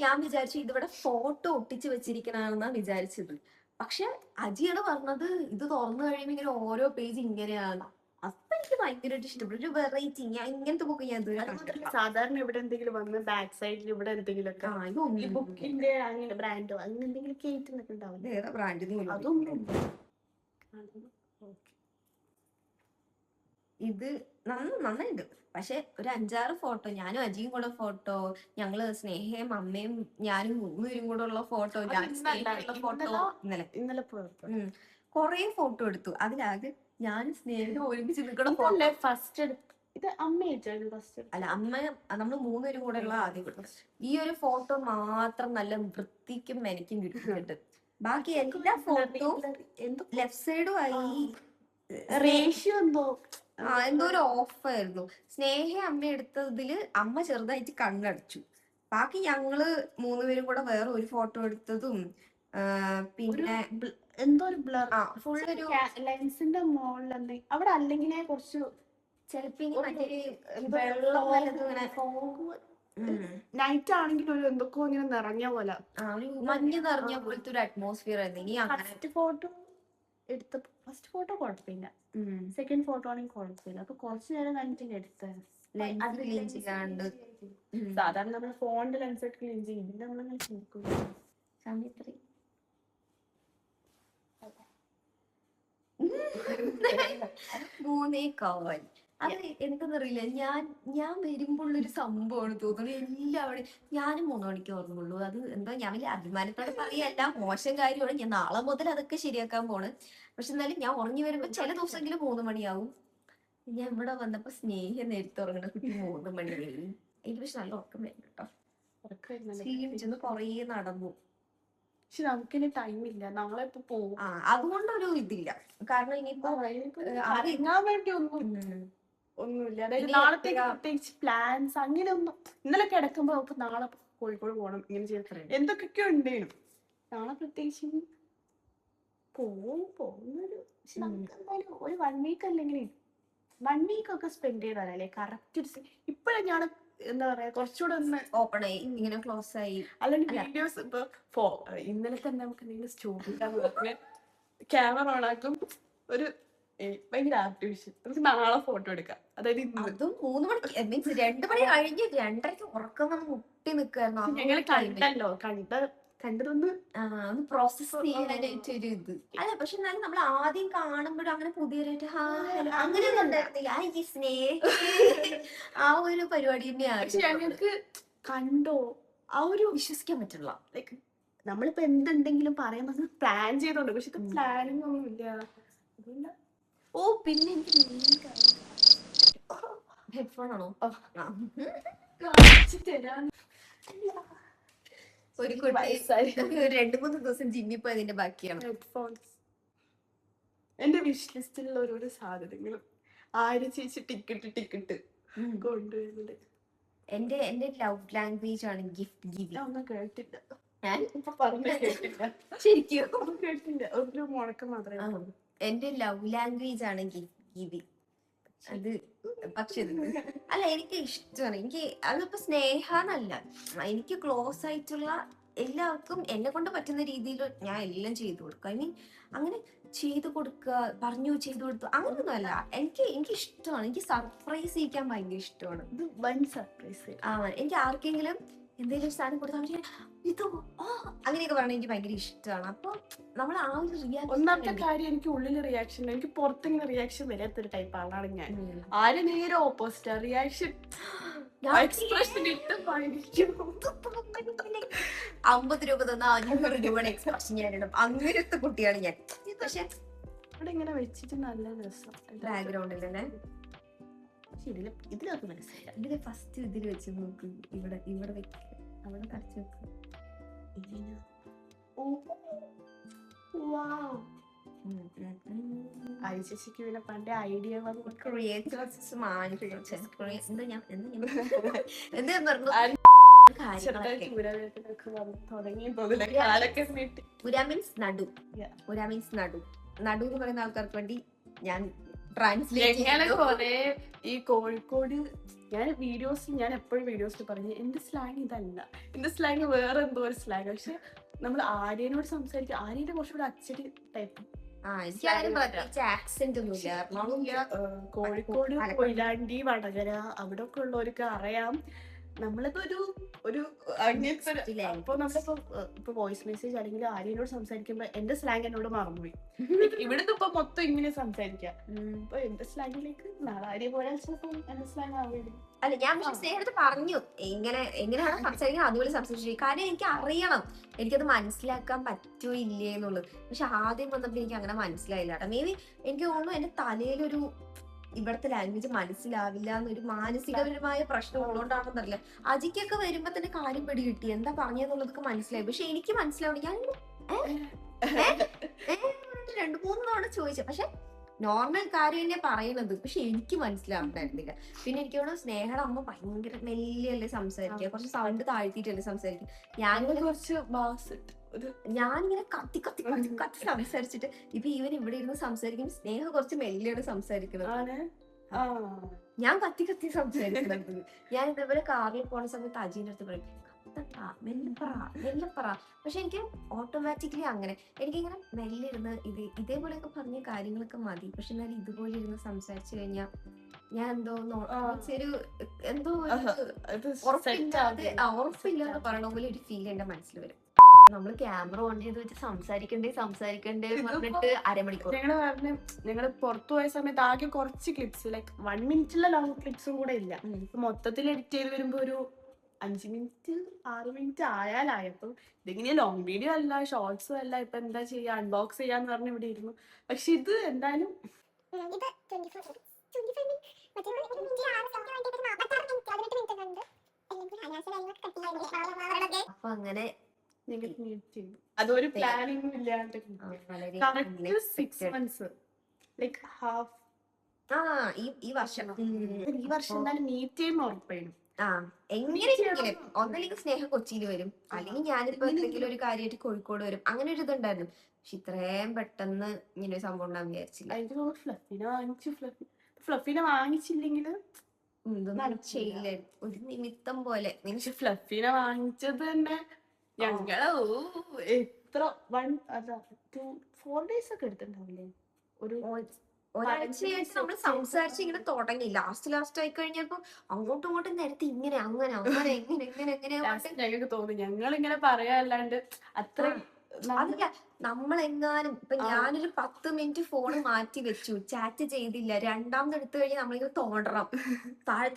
S1: ഞാൻ വിചാരിച്ചു ഇതിവിടെ ഫോട്ടോ ഒട്ടിച്ച് വെച്ചിരിക്കണമെന്നാ വിചാരിച്ചത്. പക്ഷെ അജിയാണ് പറഞ്ഞത് ഇത് തുറന്നു കഴിയുമ്പോ ഇങ്ങനെ ഓരോ പേജ് ഇങ്ങനെയാണ്. അപ്പൊ എനിക്ക് ഭയങ്കരമായിട്ട് ഇഷ്ടപ്പെട്ടു. ഒരു വെറൈറ്റി. ഞാൻ ഇങ്ങനത്തെ ബുക്ക് ഞാൻ
S3: സാധാരണ ഇവിടെ എന്തെങ്കിലും വന്ന് ബാക്ക് സൈഡിൽ ഇവിടെ എന്തെങ്കിലും ബുക്കിന്റെ അങ്ങനെ ബ്രാൻഡോ അങ്ങനെ എന്തെങ്കിലും കേട്ടുണ്ടാവും.
S1: വേറെ ബ്രാൻഡിന്
S3: അതൊന്നും
S1: ഇത് നന്നായിട്ടുണ്ട്. പക്ഷെ ഒരു 5-6 ഫോട്ടോ, ഞാനും അജിയും കൂടെ ഫോട്ടോ, ഞങ്ങള് സ്നേഹയും അമ്മയും ഞാനും 3 പേരും കൂടെ ഉള്ള ഫോട്ടോ, ഞാൻ സ്നേഹമുള്ള ഫോട്ടോ
S3: ഇന്നലെ പോയപ്പോ
S1: കൊറേ ഫോട്ടോ എടുത്തു. അതിലാകെ ഞാനും സ്നേഹം ഒരുമിച്ച് നിൽക്കണ ഫോട്ടോ.
S3: ഫസ്റ്റ് ഇത് അമ്മയായിട്ടാണ് ഫസ്റ്റ്.
S1: അല്ല, അമ്മ നമ്മള് 3 പേരും കൂടെ ഉള്ള ആദ്യം കിട്ടും. ഈ ഒരു ഫോട്ടോ മാത്രം നല്ല വൃത്തിക്കും മെനക്കും കിട്ടിയിട്ടുണ്ട്. ബാക്കി എല്ലാ ഫോട്ടോ ലെഫ്റ്റ് സൈഡും ആയി.
S3: റേഷ്യോ
S1: എന്തോ ഒരു ഓഫായിരുന്നു. സ്നേഹ അമ്മ എടുത്തതില് അമ്മ ചെറുതായിട്ട് കണ്ണടച്ചു. ബാക്കി ഞങ്ങള് 3 പേരും കൂടെ വേറെ ഒരു ഫോട്ടോ എടുത്തതും പിന്നെ
S3: എന്തോ ഒരു ബ്ലർ
S1: ഫുൾ ഒരു
S3: ലെൻസിന്റെ മുകളിൽ അവിടെ അല്ലെങ്കിൽ കുറച്ച്
S1: ചിലപ്പോ വെള്ളം
S3: നൈറ്റ് ആണെങ്കിൽ ഒരു എന്തൊക്കെയോ ഇങ്ങനെ നിറഞ്ഞ പോലെ,
S1: ഒരു മഞ്ഞ് നിറഞ്ഞ പോലത്തെ ഒരു അറ്റ്മോസ്ഫിയർ ആയിരുന്നു. ഇനി
S3: ഫസ്റ്റ് ഫോട്ടോ കുഴപ്പമില്ല, സെക്കൻഡ് ഫോട്ടോ ആണെങ്കിൽ കുഴപ്പമില്ല. അപ്പൊ കുറച്ചു നേരം കഴിഞ്ഞിട്ട് എടുത്തത്
S1: ലെൻസ് ക്ലീൻ ചെയ്യാണ്ട്.
S3: സാധാരണ നമ്മൾ ഫോണിന്റെ ലെൻസ് ക്ലീൻ ചെയ്യും, ഇതിന്റെ നമ്മളിങ്ങനെ ചെയ്യും.
S1: സമയത്ത് 3:15. അത് എനിക്കൊന്നറിയില്ല, ഞാൻ വരുമ്പോഴുള്ളൊരു സംഭവമാണ് തോന്നുന്നു. എല്ലാവരും ഞാനും 3 മണിക്ക് ഓർമ്മയുള്ളൂ. അത് എന്തോ ഞാൻ വലിയ അഭിമാനത്തോടെ പറയല്ല, മോശം കാര്യമാണ്. ഞാൻ നാളെ മുതൽ അതൊക്കെ ശരിയാക്കാൻ പോണ്. പക്ഷെ എന്നാലും ഞാൻ ഉറങ്ങി വരുമ്പോ ചില ദിവസമെങ്കിലും 3 മണിയാവും. ഞാൻ ഇവിടെ വന്നപ്പോ സ്നേഹം നേരത്തെ ഉറങ്ങണ കുട്ടി 3 മണിയായി. എനിക്ക് പക്ഷെ നല്ല ഉറക്കം വരുന്നു കേട്ടോ. ക്ഷീണിച്ചൊന്ന് കൊറേ നടന്നു.
S3: പക്ഷെ നമുക്കിനി ടൈമില്ല, നാളെ ഇപ്പൊ പോകും.
S1: അതുകൊണ്ടൊരു ഇതില്ല. കാരണം ഇനിയിപ്പോ
S3: അറിയാൻ വേണ്ടി ഒന്നുമില്ല. അതായത് നാളത്തേക്ക് പ്രത്യേകിച്ച് പ്ലാൻസ് അങ്ങനെ ഒന്നും. ഇന്നലെ കിടക്കുമ്പോ നമുക്ക് നാളെ കോഴിക്കോട് പോകണം, ഇങ്ങനെ ചെയ്ത് എന്തൊക്കെയോ ഉണ്ടേനും. നാളെ പ്രത്യേകിച്ച് പോകുന്നൊരു. പക്ഷെ നമുക്ക് എന്തായാലും ഒരു 1 വീക്ക് അല്ലെങ്കിൽ 1 വീക്ക് ഒക്കെ സ്പെൻഡ് ചെയ്താലേ കറക്റ്റ്. ഇപ്പഴും ഞാൻ എന്താ പറയാ കുറച്ചുകൂടെ ഒന്ന്
S1: ഓപ്പൺ ആയി, ഇങ്ങനെ ക്ലോസ് ആയി.
S3: അല്ലെങ്കിൽ വീഡിയോസ് ഇപ്പൊ ഇന്നലെ തന്നെ നമുക്ക് എന്തെങ്കിലും സ്റ്റോറി ക്യാമറ ഓൺ ആക്കും, ഒരു ഭയങ്കര ആക്ടിവിഷൻ, നമുക്ക് നാളെ ഫോട്ടോ എടുക്കാം. അതായത്
S1: അതും 3 മണിക്ക് മീൻസ് 2 മണി കഴിഞ്ഞ് 2:30 ഉറക്കം വന്ന് മുട്ടി നിൽക്കായിരുന്നു.
S3: ഞങ്ങൾ കണ്ടല്ലോ, കണ്ടതൊന്ന്
S1: പ്രോസസ് ചെയ്യാനായിട്ട് ഒരു ഇത് അല്ല. പക്ഷെ എന്നാലും നമ്മൾ ആദ്യം കാണുമ്പോഴും അങ്ങനെ പുതിയതായിട്ട് അങ്ങനെയൊന്നും ഉണ്ടായിരുന്നില്ല. ഈ സ്നേഹ ആ ഒരു പരിപാടി തന്നെയാണ്.
S3: പക്ഷെ ഞങ്ങൾക്ക് കണ്ടോ ആ ഒരു
S1: വിശ്വസിക്കാൻ പറ്റില്ല.
S3: ലൈക്ക് നമ്മളിപ്പോ എന്തുണ്ടെങ്കിലും പറയാൻ പ്ലാൻ ചെയ്തോണ്ട്, പക്ഷെ ഇത് പ്ലാനിങ് ഒന്നും ഇല്ല. അതുകൊണ്ട്
S1: പിന്നെ എനിക്ക് ഹെഡ്ഫോൺ ആണോ
S3: തരാൻ
S1: ഒരു കുട്ടി 2-3 ദിവസം ജിമ്മിൽ പോയതിന്റെ ബാക്കിയാണ്
S3: ഹെഡ്ഫോൺസ്. എന്റെ വിഷ് ലിസ്റ്റിലുള്ള ഓരോരോ സാധനങ്ങളും ആര് ചേച്ചി ടിക്കറ്റ് കൊണ്ടുവരുന്നുണ്ട്.
S1: എന്റെ ലവ് ലാംഗ്വേജ് ആണ് ഗിഫ്റ്റ് ഗിവിംഗ്.
S3: ഒന്നും കേട്ടില്ല, ഞാൻ ഇപ്പൊ പറഞ്ഞ കേട്ടില്ല.
S1: ശരിക്കും
S3: ഒന്നും കേട്ടില്ല, ഒരു മുഴക്കം മാത്രമേ.
S1: എന്റെ ലവ് ലാംഗ്വേജ് ആണ് ഗിഫ്റ്റ് ഗിവിംഗ്. അത് പക്ഷെ അല്ല, എനിക്ക് ഇഷ്ടമാണ്. എനിക്ക് അതിപ്പോ സ്നേഹാന്നല്ല, എനിക്ക് ക്ലോസ് ആയിട്ടുള്ള എല്ലാവർക്കും എന്നെ കൊണ്ട് പറ്റുന്ന രീതിയിൽ ഞാൻ എല്ലാം ചെയ്തു കൊടുക്കും. ഐ മീൻ അങ്ങനെ ചെയ്തു കൊടുക്കുക, പറഞ്ഞു ചെയ്തു കൊടുത്തു അങ്ങനൊന്നും അല്ല. എനിക്ക് ഇഷ്ടമാണ്. എനിക്ക് സർപ്രൈസ് ചെയ്യിക്കാൻ ഭയങ്കര ഇഷ്ടമാണ്.
S3: ഇത് വൺ സർപ്രൈസ്.
S1: എനിക്ക് ആർക്കെങ്കിലും എന്തെങ്കിലും ഒരു സാധനം കൊടുത്താൽ ഇതോ അങ്ങനെയൊക്കെ പറഞ്ഞാൽ എനിക്ക് ഭയങ്കര ഇഷ്ടമാണ്. അപ്പൊ നമ്മൾ ആ ഒരു റിയാക്ഷൻ,
S3: ഒന്നാമത്തെ കാര്യം എനിക്ക് ഉള്ളിൽ റിയാക്ഷൻ, എനിക്ക് പുറത്തിങ്ങനെ റിയാക്ഷൻ വരാത്തൊരു ടൈപ്പ് ആളാണ് ഞാൻ. ആര് നേരെ ഓപ്പോസിറ്റ് റിയാക്ഷൻ, എക്സ്പ്രഷൻ ഇട്ട്
S1: 50 രൂപ തന്നാ 500 രൂപയുടെ എക്സ്പ്രഷൻ ഞാനിടും. അങ്ങനത്തെ കുട്ടിയാണ് ഞാൻ. പക്ഷെ
S3: ഇവിടെ ഇങ്ങനെ വെച്ചിട്ട് നല്ല രസം
S1: ബാക്ക്ഗ്രൗണ്ടിലല്ലേ.
S3: ഇതിലൊക്കെ മനസ്സിലായി.
S1: ഇതില് ഫസ്റ്റ് ഇതിൽ വെച്ച് നോക്ക്, ഇവിടെ വെക്കുക, അവിടെ കറച്ച് വെക്കുക.
S3: ഐശിക്ക് പിന്നെ പണ്ട് ഐഡിയ
S1: നടു എന്ന് പറയുന്ന ആൾക്കാർക്ക് വേണ്ടി ഞാൻ
S3: കൊറേ ഈ കോഴിക്കോട് ഞാൻ വീഡിയോസ്, ഞാൻ എപ്പോഴും വീഡിയോസിൽ പറഞ്ഞു എന്റെ സ്ലാങ് ഇതല്ല, എന്റെ സ്ലാങ് വേറെ എന്തോ ഒരു സ്ലാങ്. പക്ഷെ നമ്മൾ ആര്യനോട് സംസാരിക്കും, ആര്യന്റെ കുറച്ചുകൂടെ അച്ചടി ടൈപ്പ്. കോഴിക്കോട് കൊയിലാണ്ടി വടകര അവിടെ ഒക്കെ ഉള്ളവർക്ക് അറിയാം. നമ്മളിപ്പോ ഒരു അങ്ങനത്തെ അപ്പൊ നമ്മളിപ്പോ ഇപ്പൊ വോയിസ് മെസ്സേജ് അല്ലെങ്കിൽ ആര്യനോട് സംസാരിക്കുമ്പോ എന്റെ സ്ലാങ് എന്നോട് മറന്നുപോയി. ഇവിടുന്ന് ഇപ്പൊ മൊത്തം ഇങ്ങനെ സംസാരിക്കാം. ഇപ്പൊ എന്റെ സ്ലാങ്ങിലേക്ക് നാളെ ആര്യ പോയാൽ ചിലപ്പോൾ എന്റെ സ്ലാങ് ആവുകയും.
S1: അല്ല ഞാൻ പക്ഷെ സ്നേഹത്ത് പറഞ്ഞു എങ്ങനെയാണ് സംസാരിക്കുന്നത് അതുപോലെ സംസാരിച്ചു. കാര്യം എനിക്ക് അറിയണം, എനിക്കത് മനസ്സിലാക്കാൻ പറ്റുമോ ഇല്ലേ എന്നുള്ളത്. പക്ഷെ ആദ്യം വന്നപ്പോൾ എനിക്ക് അങ്ങനെ മനസ്സിലായില്ല കേട്ടോ. മേ ബി എനിക്ക് തോന്നുന്നു എന്റെ തലയിലൊരു ഇവിടുത്തെ ലാംഗ്വേജ് മനസ്സിലാവില്ല എന്നൊരു മാനസികപരമായ പ്രശ്നം ഉള്ളതുകൊണ്ടാണെന്നറിയില്ല. അജിക്കൊക്കെ വരുമ്പോ തന്നെ കാര്യം പിടി കിട്ടി, എന്താ പറഞ്ഞതെന്നുള്ളതൊക്കെ മനസ്സിലായി. പക്ഷെ എനിക്ക് മനസ്സിലാവണം. ഞാൻ 2-3 തവണ ചോദിച്ചു, പക്ഷെ നോർമൽ കാര്യം തന്നെ പറയണത്. പക്ഷെ എനിക്ക് മനസ്സിലാവുണ്ടായിരുന്നില്ല. പിന്നെ എനിക്ക് തോന്നുന്നു സ്നേഹയുടെ അമ്മ ഭയങ്കര മെല്ലെയല്ലേ സംസാരിക്കുക, കുറച്ച് സൗണ്ട് താഴ്ത്തിയിട്ടല്ലേ സംസാരിക്കുക. ഞാനിങ്ങനെ കത്തി കത്തി കത്തി കത്തി സംസാരിച്ചിട്ട് ഇപ്പൊ ഇവൻ ഇവിടെ ഇരുന്ന് സംസാരിക്കും, സ്നേഹ കുറച്ച് മെല്ലെയാണ് സംസാരിക്കുന്നത്. ഞാൻ കത്തി കത്തി സംസാരിക്കുന്നത്. ഞാൻ ഇതേപോലെ കാറിൽ പോണ സമയത്ത് അജീന്റെ അടുത്ത് പറയും മെല്ലെ പറ. പക്ഷെ എനിക്ക് ഓട്ടോമാറ്റിക്കലി അങ്ങനെ എനിക്കിങ്ങനെ മെല്ലെ ഇരുന്ന് ഇതേപോലെയൊക്കെ പറഞ്ഞ കാര്യങ്ങളൊക്കെ മതി. പക്ഷെ എന്നാലും ഇതുപോലെ ഇരുന്ന് സംസാരിച്ചു കഴിഞ്ഞാൽ ഞാൻ ഉറപ്പില്ലാതെ പറയണ പോലെ ഒരു ഫീൽ എന്റെ മനസ്സിൽ വരും. നമ്മള് ക്യാമറ ഓൺ ചെയ്ത് വെച്ച് സംസാരിക്കണ്ടേ പറഞ്ഞിട്ട് അരമണിക്കൂർ
S3: ഞങ്ങള് പുറത്തു പോയ സമയത്ത് ആകെ കുറച്ച് ക്ലിപ്സ്, ലൈക്ക് 1 മിനിറ്റുള്ള ലോങ് ക്ലിപ്സും കൂടെ ഇല്ല. മൊത്തത്തിൽ എഡിറ്റ് ചെയ്ത് വരുമ്പോ ഒരു 5 മിനിറ്റ് 6 മിനിറ്റ് ആയാലായപ്പോ ഇതിങ്ങനെ ലോങ് വീഡിയോ അല്ല, ഷോർട്സും അല്ല. ഇപ്പൊ എന്താ ചെയ്യാ, അൺബോക്സ് ചെയ്യാന്ന് പറഞ്ഞ് ഇവിടെ ഇരുന്നു. പക്ഷെ ഇത് എന്തായാലും
S1: അപ്പൊ അങ്ങനെ
S3: അതൊരു പ്ലാനിങ് ഇല്ലാണ്ട്
S1: ഈ വർഷം
S3: എന്തായാലും മീറ്റ് ചെയ്യുന്ന ഉറപ്പായിരുന്നു.
S1: എങ്ങനെയെങ്കിലും ഒന്നല്ലെങ്കിൽ സ്നേഹ കൊച്ചിയിൽ വരും, അല്ലെങ്കിൽ ഞാനിപ്പോ എന്തെങ്കിലും ഒരു കാര്യമായിട്ട് കോഴിക്കോട് വരും. അങ്ങനെ ഒരു ഇതുണ്ടായിരുന്നു. പക്ഷെ ഇത്രയും പെട്ടെന്ന് ഇങ്ങനെ ഒരു സംഭവം ഉണ്ടാവും വിചാരിച്ചില്ല.
S3: ഫ്ലഫിനെ വാങ്ങിച്ചില്ലെങ്കിൽ
S1: ചെയ്യില്ല, ഒരു നിമിത്തം പോലെ.
S3: മീൻസ് ഫ്ലഫിനെ വാങ്ങിച്ചത് തന്നെ ഞങ്ങള് എത്ര 4 days ഒക്കെ എടുത്തിട്ടുണ്ടാവില്ലേ?
S1: ഒരാഴ്ചയായിട്ട് നമ്മൾ സംസാരിച്ച് ഇങ്ങനെ തുടങ്ങി. ലാസ്റ്റ് ആയി കഴിഞ്ഞപ്പോ അങ്ങോട്ടും ഇങ്ങോട്ടും നേരത്തെ ഇങ്ങനെ അങ്ങനെ
S3: ഞങ്ങൾക്ക് തോന്നി ഞങ്ങളിങ്ങനെ പറയാല്ലാണ്ട് അത്ര
S1: അതല്ല. നമ്മളെങ്ങാനും ഇപ്പൊ ഞാനൊരു 10 മിനിറ്റ് ഫോണ് മാറ്റി വെച്ചു, ചാറ്റ് ചെയ്തില്ല, രണ്ടാമത് എടുത്തു കഴിഞ്ഞാൽ നമ്മളിങ്ങനെ തോണ്ടണം താഴെ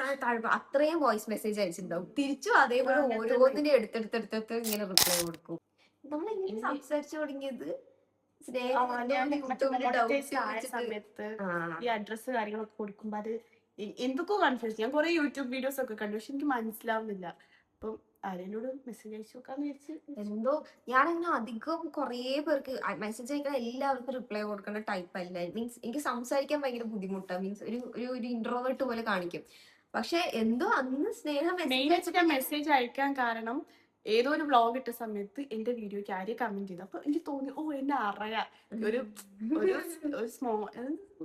S1: അത്രയും വോയിസ് മെസ്സേജ് അയച്ചിട്ടുണ്ടാവും. തിരിച്ചും അതേപോലെ ഓരോന്നിനും എടുത്തെടുത്ത് ഇങ്ങനെ റിപ്ലൈ കൊടുക്കും. നമ്മളെങ്ങനെ സംസാരിച്ചു തുടങ്ങിയത്
S3: സമയത്ത് ഈ അഡ്രസ് കാര്യങ്ങളൊക്കെ കൊടുക്കുമ്പോ അത് എന്തൊക്കെ കൺഫ്യൂഷൻ. ഞാൻ കുറെ യൂട്യൂബ് വീഡിയോസ് ഒക്കെ കണ്ടു, പക്ഷെ എനിക്ക് മനസ്സിലാവുന്നില്ല. അപ്പം ആരെന്നോട് മെസ്സേജ് അയച്ചു നോക്കാന്ന് വിചാരിച്ചു.
S1: എന്തോ ഞാനങ്ങനെ അധികം കുറേ പേർക്ക് മെസ്സേജ് അയക്കാൻ എല്ലാവർക്കും റിപ്ലൈ കൊടുക്കുന്ന ടൈപ്പ് അല്ല. മീൻസ് എനിക്ക് സംസാരിക്കാൻ ഭയങ്കര ബുദ്ധിമുട്ടാണ്. മീൻസ് ഒരു ഇൻട്രോവേർട്ട് പോലെ കാണിക്കും. പക്ഷെ എന്തോ അന്ന് സ്നേഹം
S3: മെസ്സേജ് അയക്കാൻ കാരണം ഏതോ ഒരു വ്ളോഗ് ഇട്ട സമയത്ത് എന്റെ വീഡിയോക്ക് ആര്യ കമന്റ് ചെയ്തു. അപ്പൊ എനിക്ക് തോന്നി എന്നെ അറിയാം, ഒരു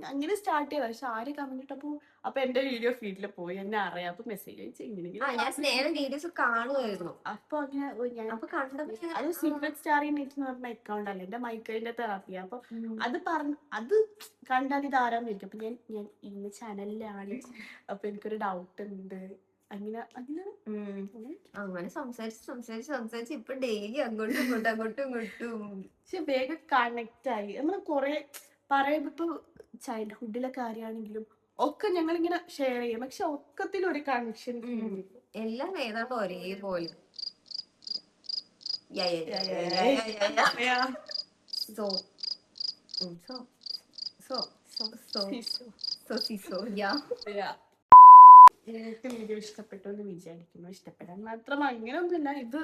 S3: അങ്ങനെ സ്റ്റാർട്ട് ചെയ്ത. പക്ഷെ ആര്യ കമന്റ് ഇട്ടപ്പോ അപ്പൊ എന്റെ വീഡിയോ ഫീഡിൽ പോയി, എന്നെ അറിയാം. അപ്പൊ മെസ്സേജ് അയച്ചു
S1: വീഡിയോസ് കാണുമായിരുന്നു.
S3: അപ്പൊ അങ്ങനെ അത് സീക്രട്ട് സ്റ്റാറി നെറ്റ് എന്ന് പറഞ്ഞ അക്കൗണ്ട് അല്ലേ എന്റെ മൈക്കൈന്റെ തെറാപ്പി. അപ്പൊ അത് കണ്ടാൽ ഇത് ആരാന്നിരിക്കും. അപ്പൊ ഞാൻ ഇന്ന ചാനലിലാണ്. അപ്പൊ എനിക്കൊരു ഡൗട്ട് ഉണ്ട്.
S1: അങ്ങനെ സംസാരിച്ച് ഇപ്പൊ ഡെയിലി അങ്ങോട്ടും ഇങ്ങോട്ടും
S3: പക്ഷെ വേഗം കണക്ട് ആയി. നമ്മള് കൊറേ പറയുമ്പോ ഇപ്പൊ ചൈൽഡ്ഹുഡിലെ കാര്യമാണെങ്കിലും ഒക്കെ ഞങ്ങളിങ്ങനെ ഷെയർ ചെയ്യും. പക്ഷെ ഒക്കത്തിലും ഒരു കണക്ഷൻ
S1: എല്ലാം ഏതാണ്ട് ഒരേപോലെ.
S3: നിങ്ങൾക്ക് വീഡിയോ ഇഷ്ടപ്പെട്ടു എന്ന് വിചാരിക്കുന്നു. ഇഷ്ടപ്പെടാൻ മാത്രം അങ്ങനെയൊന്നുമില്ല. ഇത്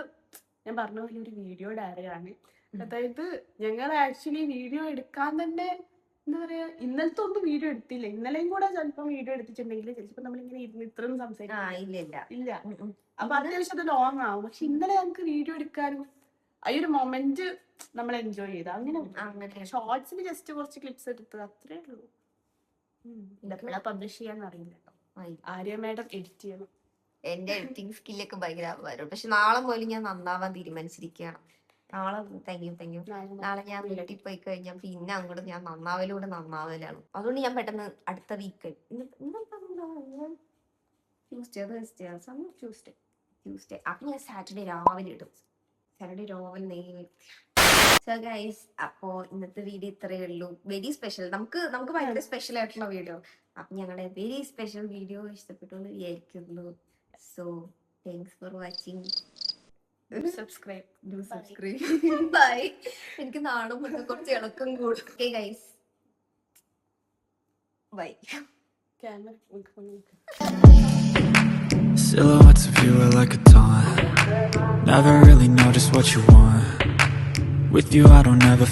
S3: ഞാൻ പറഞ്ഞ പോലെ ഒരു വീഡിയോ ഡയറിയാണ്. അതായത് ഞങ്ങൾ ആക്ച്വലി വീഡിയോ എടുക്കാൻ തന്നെ എന്താ പറയാ, ഇന്നലത്തെ ഒന്നും വീഡിയോ എടുത്തില്ല. ഇന്നലെയും കൂടെ ചിലപ്പോൾ വീഡിയോ എടുത്തിട്ടുണ്ടെങ്കിൽ ചിലപ്പോൾ നമ്മളിങ്ങനെ ഇരുന്ന് ഇത്രയും സംസാരിക്കില്ല. ഇല്ല. അപ്പൊ അത്യാവശ്യം അത് ലോങ് ആവും. പക്ഷെ ഇന്നലെ ഞങ്ങൾക്ക് വീഡിയോ എടുക്കാനും ആ ഒരു മൊമെന്റ് നമ്മൾ എൻജോയ് ചെയ്ത് അങ്ങനെ ഷോർട്സിന് ജസ്റ്റ് കുറച്ച് ക്ലിപ്സ് എടുത്തത് അത്രേ ഉള്ളൂ. എപ്പോഴാ പബ്ലിഷ് ചെയ്യാന്ന് അറിയില്ല. ആര്യ മാഡം എഡിറ്റ് ചെയ്യണം.
S1: എന്റെ എഡിറ്റിംഗ് സ്കില്ലൊക്കെ ഭയങ്കര വരും. പക്ഷെ നാളെ പോലും ഞാൻ നന്നാവാൻ തീരുമാനിച്ചിരിക്കുകയാണ്. നാളെ താങ്ക് യു. നാളെ ഞാൻ വീട്ടിൽ പോയി കഴിഞ്ഞാൽ പിന്നെ അങ്ങോട്ട് ഞാൻ നന്നാവലാണ്. അതുകൊണ്ട് ഞാൻ പെട്ടെന്ന് അടുത്ത വീക്ക് ട്യൂസ്ഡേ ട്യൂസ്ഡേ. അപ്പം ഞാൻ സാറ്റർഡേ രാവിലെ ഇടും. സാറ്റർഡേ രാവിലെ നേരെ. സോ ഗൈസ്, അപ്പോൾ ഇന്നത്തെ വീഡിയോ ഇത്രയേ ഉള്ളൂ. Very special. നമുക്ക് ഭയങ്കര സ്പെഷ്യൽ ആയിട്ടുള്ള വീഡിയോ. അപ്പം ഞങ്ങളുടെ വെരി സ്പെഷ്യൽ വീഡിയോ ഇഷ്ടപ്പെട്ടു എന്ന് വിചാരിക്കുന്നു. So thanks for watching.
S3: Subscribe.
S1: Bye. എനിക്ക് നാണം വന്ന് കുറച്ച് ഇളക്കം കൂടും. Okay guys, bye.
S3: Camera
S4: Silhouettes of you are like a taunt. Never really know just what you want. With you I don't ever